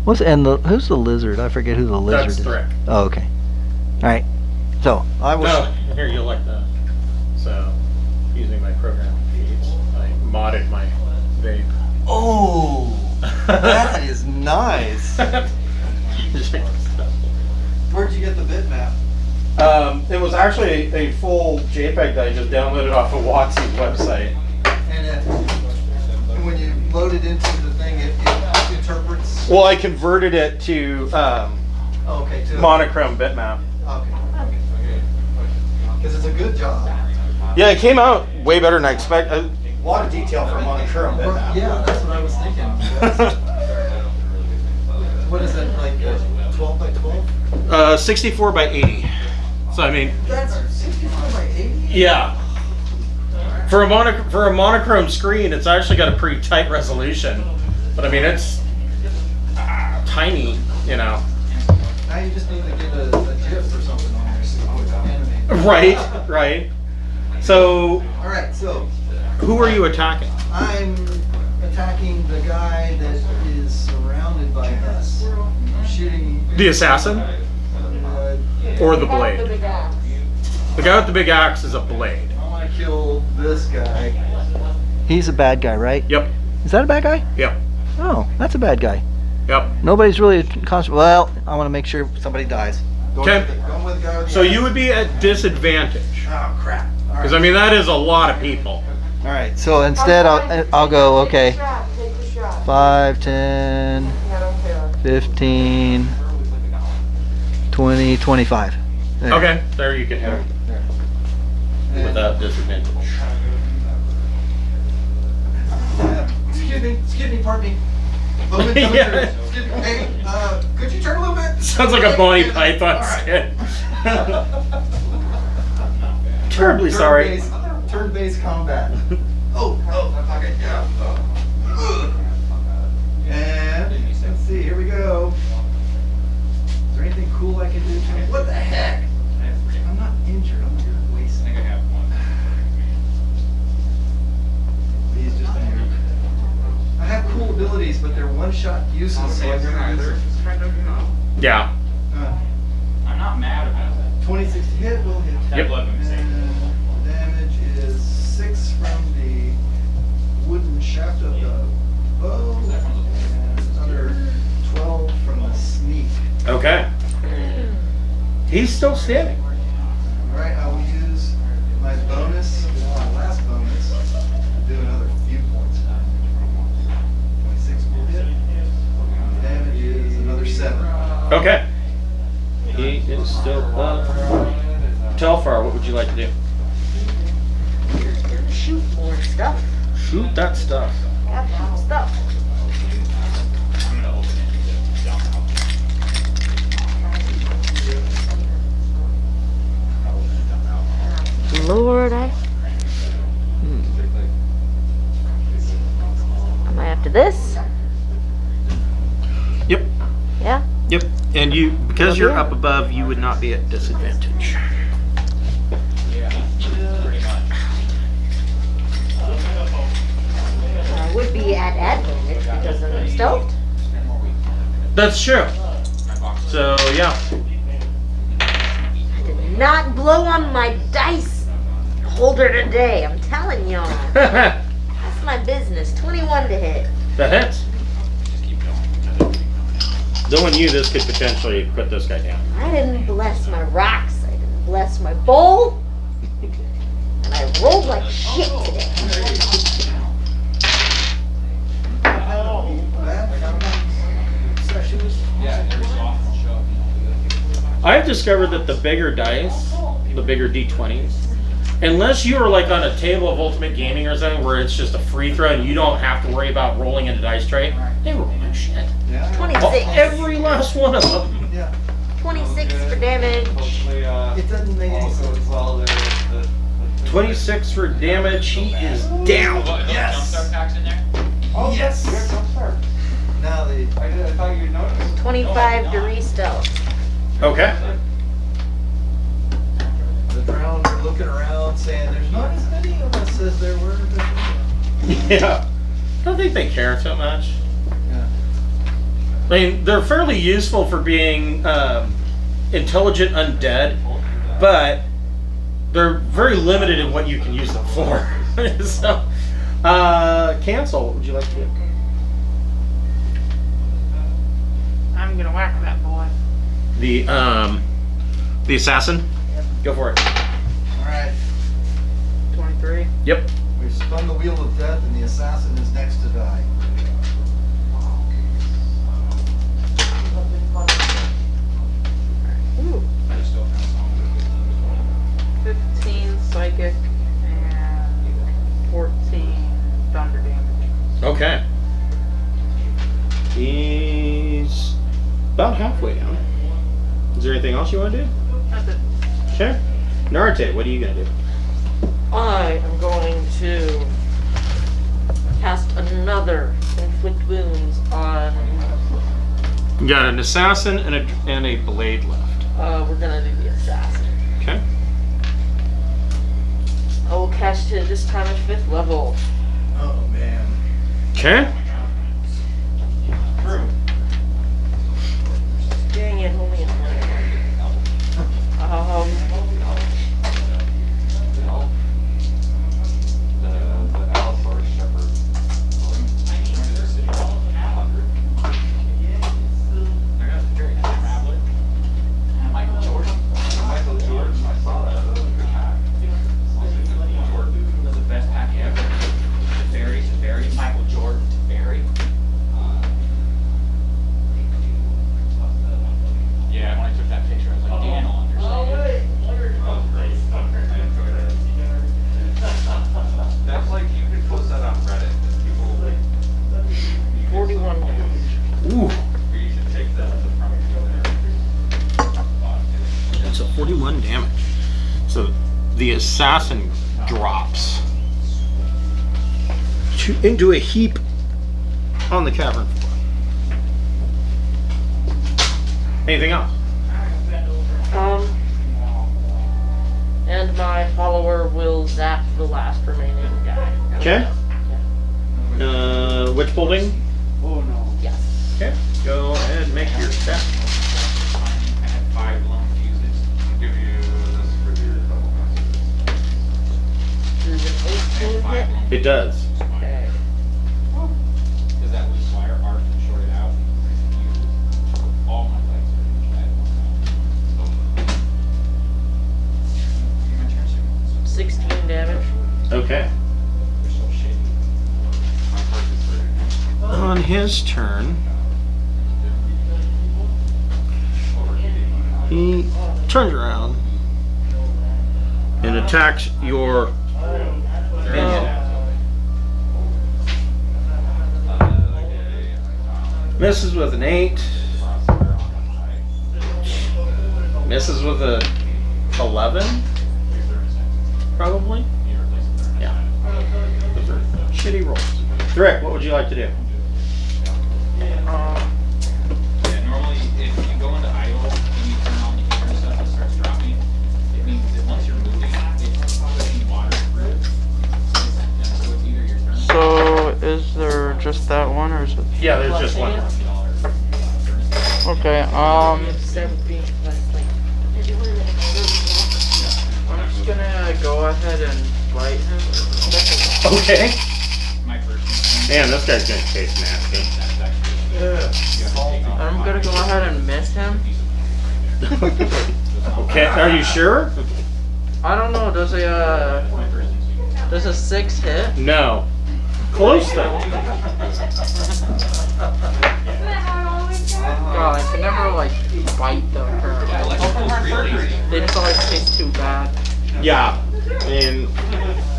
Who's the lizard? I forget who the lizard That's is. Thrick. Oh, okay. All right. So I was. No, here, you'll like that. So, using my program feeds, I modded my vape. Oh, that is nice. Where'd you get the bitmap? It was actually a full JPEG that I just downloaded off of Watsy's website. And when you load it into the thing, it interprets. Well, I converted it to Okay, to monochrome bitmap. Okay. Because it's a good job. Yeah, it came out way better than I expected. A lot of detail for monochrome bitmap. Yeah, that's what I was thinking. What is that, like 12 by 12? 64 by 80. So I mean, That's 64 by 80? yeah. For a monochrome screen, it's actually got a pretty tight resolution. But I mean, it's tiny, you know. Now you just need to get a GIF or something on there. Animate. Right. So, All right, so who are you attacking? I'm attacking the guy that is surrounded by us. I'm shooting. The assassin or the About the blade? big axe. The guy with the big axe is a blade. kill this guy. He's a bad guy, right? Yep. Is that a bad guy? Yep. Oh, that's a bad guy. Yep. Nobody's really concentrating. Well, I want to make sure somebody dies. Okay. Going with the guy with the So axe. you would be at disadvantage. Oh crap! All Because I right. mean that is a lot of people. All right. So instead, I'll go. Okay. Take the shot. 5, 10, I don't care. 15, 20, 25. There. Okay, there you can hit him And- without disadvantage. Excuse me, pardon me. Movement coming Yeah. through. Excuse me. Hey, could you turn a little bit? Sounds like a Bonnie Python All right. skit. Terribly sorry. Turn-based combat. Okay, yeah. And let's see, here we go. Is there anything cool I can do to me? What the heck? I'm not injured. I'm not gonna waste. I think I have one. He's just injured. I have cool abilities, but they're one-shot uses, so I never use them. Yeah. I'm not mad about it. 26 to hit, will hit. Yep. And damage is 6 from the wooden shaft of the bow, and another 12 from the sneak. Okay. He's still standing. Alright, I will use my bonus, my last bonus, to do another few points. 26 will hit. Damage is another 7. Okay. He is still up. Telfar, what would you like to do? Shoot more stuff. Shoot that stuff. Gotta shoot stuff. I'm gonna open it to jump out. I'll open it to jump out. Lord, am I after this? Yep. Yeah? Yep. And you, because you're Okay. up above, you would not be at disadvantage. Yeah, pretty much. I would be at advantage because I'm stoked. That's true. So yeah. I did not blow on my dice holder today. I'm telling y'all. That That's my business. 21 to hit. hits. Knowing you, this could potentially put this guy down. I didn't bless my rocks. I didn't bless my bowl. And I rolled like shit today. I've discovered that the bigger dice, the bigger D20s, unless you are like on a table of Ultimate Gaming or something where it's just a free throw and you don't have to worry about rolling into dice tray, they roll like shit. Yeah. 26. Oh, every last one of them. Yeah. 26 for damage. It doesn't make any sense. 26 for damage. He is down. Yes. Jumpstart packs in there? Yes. Now the. I thought you'd notice. 25 to re-stealth. Okay. The drowned are looking around saying there's not as many of us as there were. Yeah. I don't think they care so much. Yeah. I mean, they're fairly useful for being intelligent undead, but they're very limited in what you can use them for. So, cancel. What would you like to do? I'm gonna whack that boy. The assassin. Go for it. Alright. 23. Yep. We've spun the wheel of death and the assassin is next to die. Ooh. 15 psychic and 14 thunder damage. Okay. He's about halfway down. Is there anything else you want to do? That's it. Sure. Narate, what are you gonna do? I am going to cast another inflict wounds on. You got an assassin and a blade left. We're gonna do the assassin. Okay. I will cast it this time at 5th level. Oh man. Okay. Dang it, only a 1. assassin drops into a heap on the cavern floor. Anything else? And my follower will zap the last remaining guy. Okay. Which building? Yes. Okay. Go ahead and make your step. I had 5 lone fuses. I'll give you this for your double Does an 18 hit? It does. Okay. Because that loose wire arc and shorted out. All my legs are at one 16 damage. Okay. They're so shitty. My first is for On his turn, he turns around and attacks your minion. Misses with an 8. Misses with a 11, probably. Yeah. Those are shitty rolls. Thrick, what would you like to do? Yeah, normally if you go into idle and you turn on the heater and stuff, it starts dropping. It means that once you're moving, it's pushing water through. So it's either your turn. So, is there just that one, or is it? Yeah, there's just one. Okay, 17 plus like. I'm just gonna go ahead and bite him. Okay. My first Man, this guy's gonna taste nasty. I'm gonna go ahead and miss him. Okay, are you sure? I don't know, does a 6 hit? No. Close though. God, I can never like bite them. They just always taste too bad. Yeah. And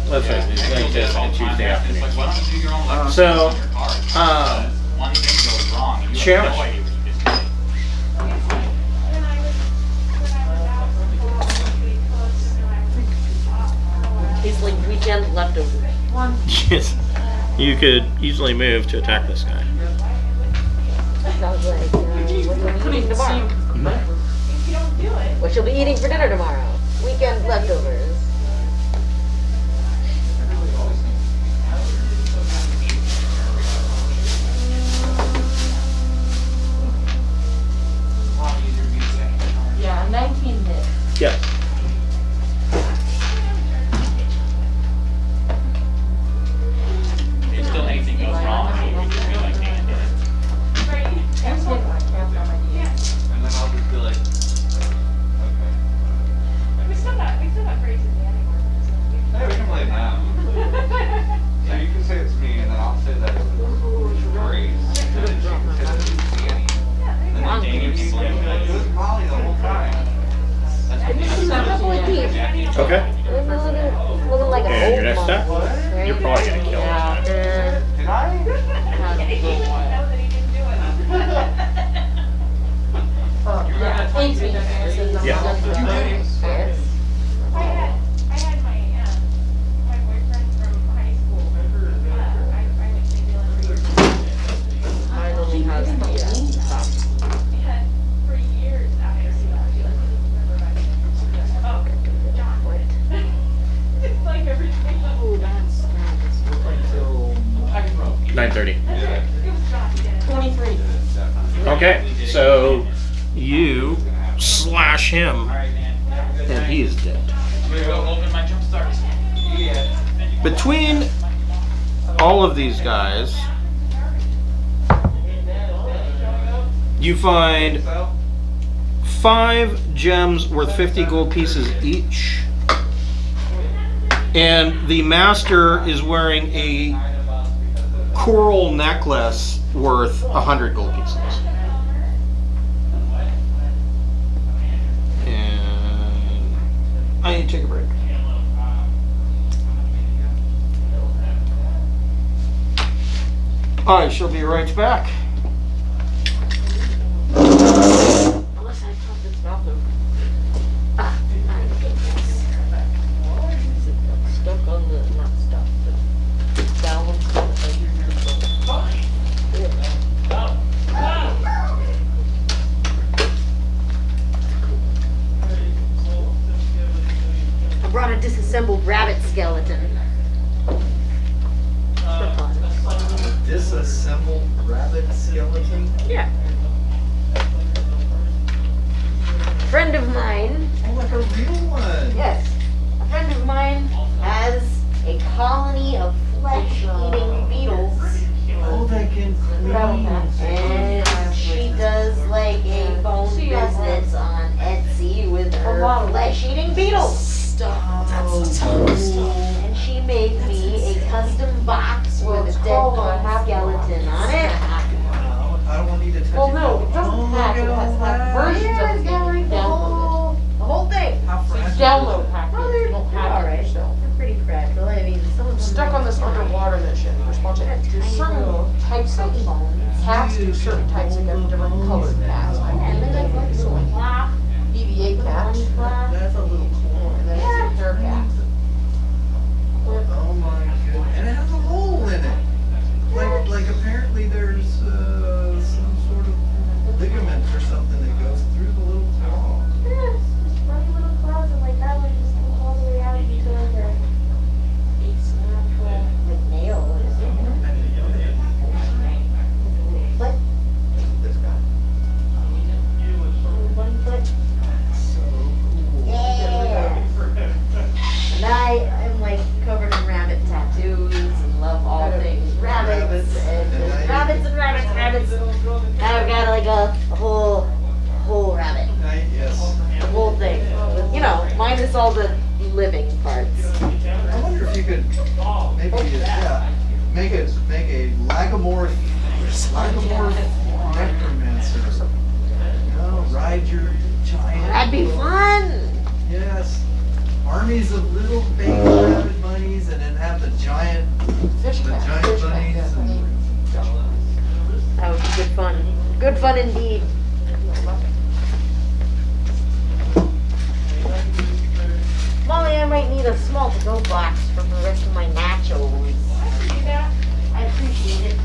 let's face it, it's gonna taste like a Tuesday afternoon. So, one thing goes wrong. You have challenge. no idea what you just did. He's like weekend leftovers. Yes. You could easily move to attack this guy. Sounds like what you'll be eating tomorrow. What you'll be eating for dinner tomorrow. Weekend leftovers. Yeah, 19 hit. Yes. If still anything goes wrong, it would just be like Dan did. That's what my camera on my And then I'll just be like, okay. We still got phrases in the anymore. Hey, we can play now. So you can say it's me, and then I'll say that it's Grace. And then she can say that it's Danny. And then Danny can say it was Molly the whole time. That's what Okay. Looking like an And old your next step? mom. You're probably gonna kill Yeah. this guy. Did I? Yeah, 18. Yeah. Yes. I had my boyfriend from high school. I went to New Zealand Mine only has the top. and for years after he remember oh, John. It's like everything. Oh, that's 9:30. It was John. Yeah. 23. Okay, so you slash him, and he is dead. We go open my jump starts. Yeah. Between all of these guys, you find 5 gems worth 50 gold pieces each, and the master is wearing a coral necklace worth 100 gold pieces. And I need to take a break. I shall be right back. Unless I pop its mouth open. Ah, my goodness. assembled rabbit skeleton? Yeah. A friend of mine, Oh, like a real one. yes, a friend of mine has a colony of flesh-eating beetles, Oh, that can clean. and she does like a phone business on Etsy with her flesh-eating beetles. Stop. And she made me a custom box with a dead bone skeleton on it. Wow, I don't need to touch Well, it. no, it doesn't Oh, have, look it at has all to have that. versions Yeah, of it's the got game. like the whole thing. How So you fragile download is it? packets, Well, you they're don't have alright. it yourself. They're pretty fragile. I mean, some of them Stuck on this might be underwater mission, you're supposed to do certain types of cats do certain types of different colored cats. Yeah, and then there's like So little like flap, BBA cat, bunny flap. That's a little cool. and then it's a hair cat. Oh my goodness. And it has a hole in it. Like apparently there's some sort of ligament or something that goes through the little claw. Yeah, it's just funny little claws, and like that one just goes all the way out into like a natural. Like nail, is it? Foot, This guy. bunny foot. So cool. Yeah. And I'm like covered in rabbit tattoos and love all things rabbits and rabbits and rabbits and rabbits. Now I've got like a whole rabbit, Yes. the whole thing. You know, minus all the living parts. I wonder if you could maybe make a lagomorph necromancer. You know, ride your giant. That'd be fun. Yes. Armies of little baby rabbit bunnies, and then have the giant Fish cat. giant bunnies. And, That would be good fun. Good fun indeed. Molly, I might need a small to-go box for the rest of my nachos. I appreciate it.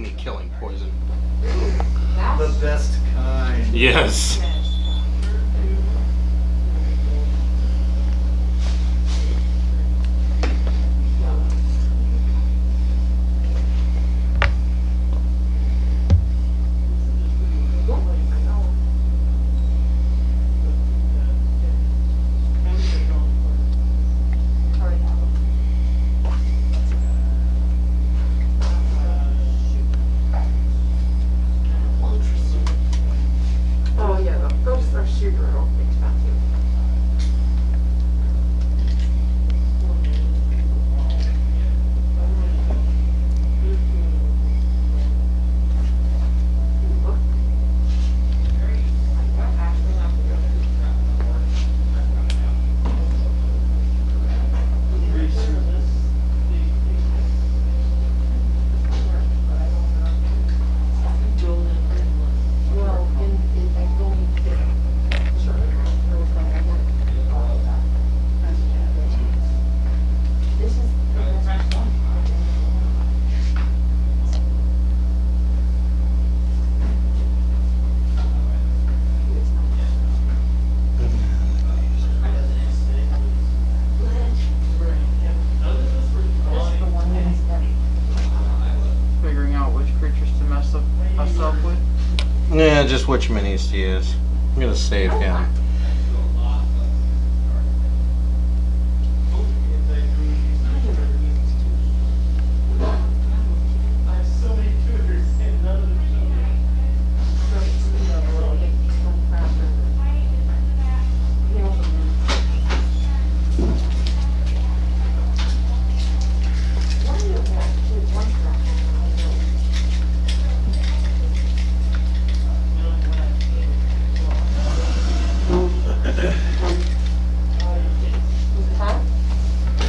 enemy killing poison. The best kind. Yes. Oh yeah, those are super expensive. Well, in going this is the best one. Figuring out which creatures to mess up with. Yeah, just which minis to use. I'm gonna save him.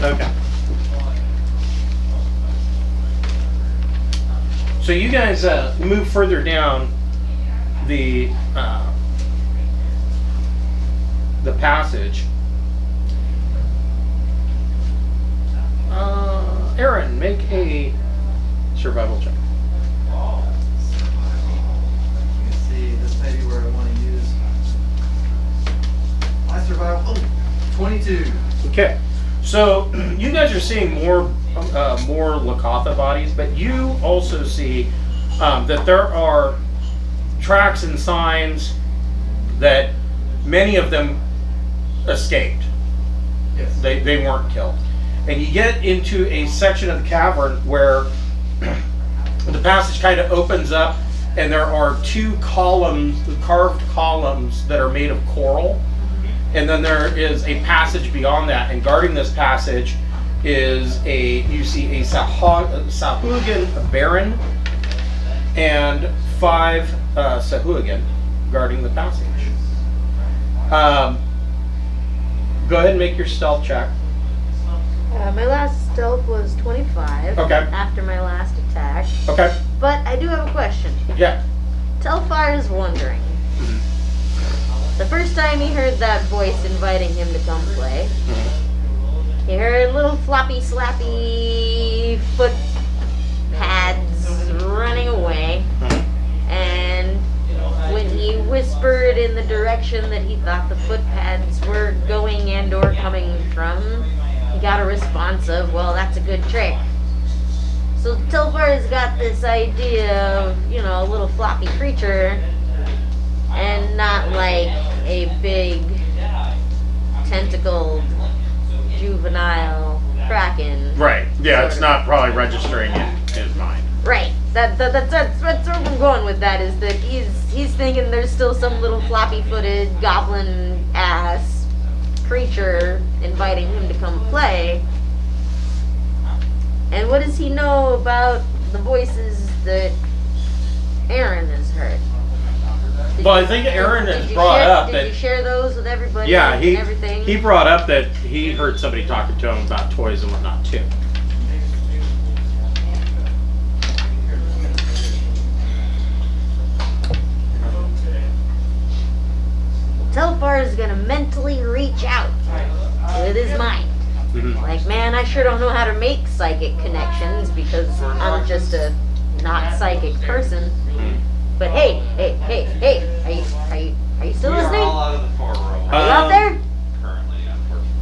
Okay. So you guys move further down the passage. Aaron, make a survival check. Let's see, this may be where I want to use my survival. Oh, 22. Okay. So you guys are seeing more Lakatha bodies, but you also see that there are tracks and signs that many of them escaped. Yes. They weren't killed. And you get into a section of the cavern where the passage kind of opens up, and there are two columns, carved columns that are made of coral. And then there is a passage beyond that, and guarding this passage is you see a Sahuagin Baron and 5 Sahuagin guarding the passage. Go ahead and make your stealth check. My last stealth was 25. Okay. After my last attack. Okay. But I do have a question. Yeah. Telfire's wondering. The first time he heard that voice inviting him to come play, he heard little floppy slappy foot pads running away, and when he whispered in the direction that he thought the foot pads were going and or coming from, he got a response of, well, that's a good trick. So Telfire's got this idea of, a little floppy creature, and not like a big tentacled juvenile Kraken. Right. Yeah, it's not probably registering in his mind. Right. That's where I'm going with that, is that he's thinking there's still some little floppy-footed goblin ass creature inviting him to come play. And what does he know about the voices that Aaron has heard? Well, I think Aaron has brought up that. Did you share those with everybody? Yeah, and everything? he brought up that he heard somebody talking to him about toys and whatnot too. Telfar is gonna mentally reach out with his mind. Mhm. Like, man, I sure don't know how to make psychic connections because I'm just a not psychic person. But hey, are you still We are listening? all out of the tour room. Are you out there? Currently, unfortunately.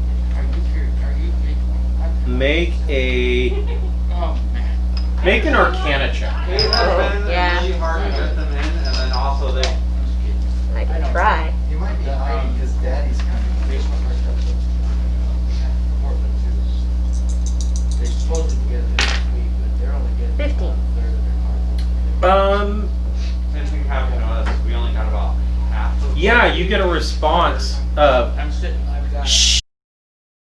Make an Arcana check. It has been yeah. really hard to get them in, and then also they. I can try. He might be hiding because daddy's coming. They're supposed to get it this week, but they're only getting 15. a third of their cargo. Same thing happened to us. We only got about half of Yeah, you get a response.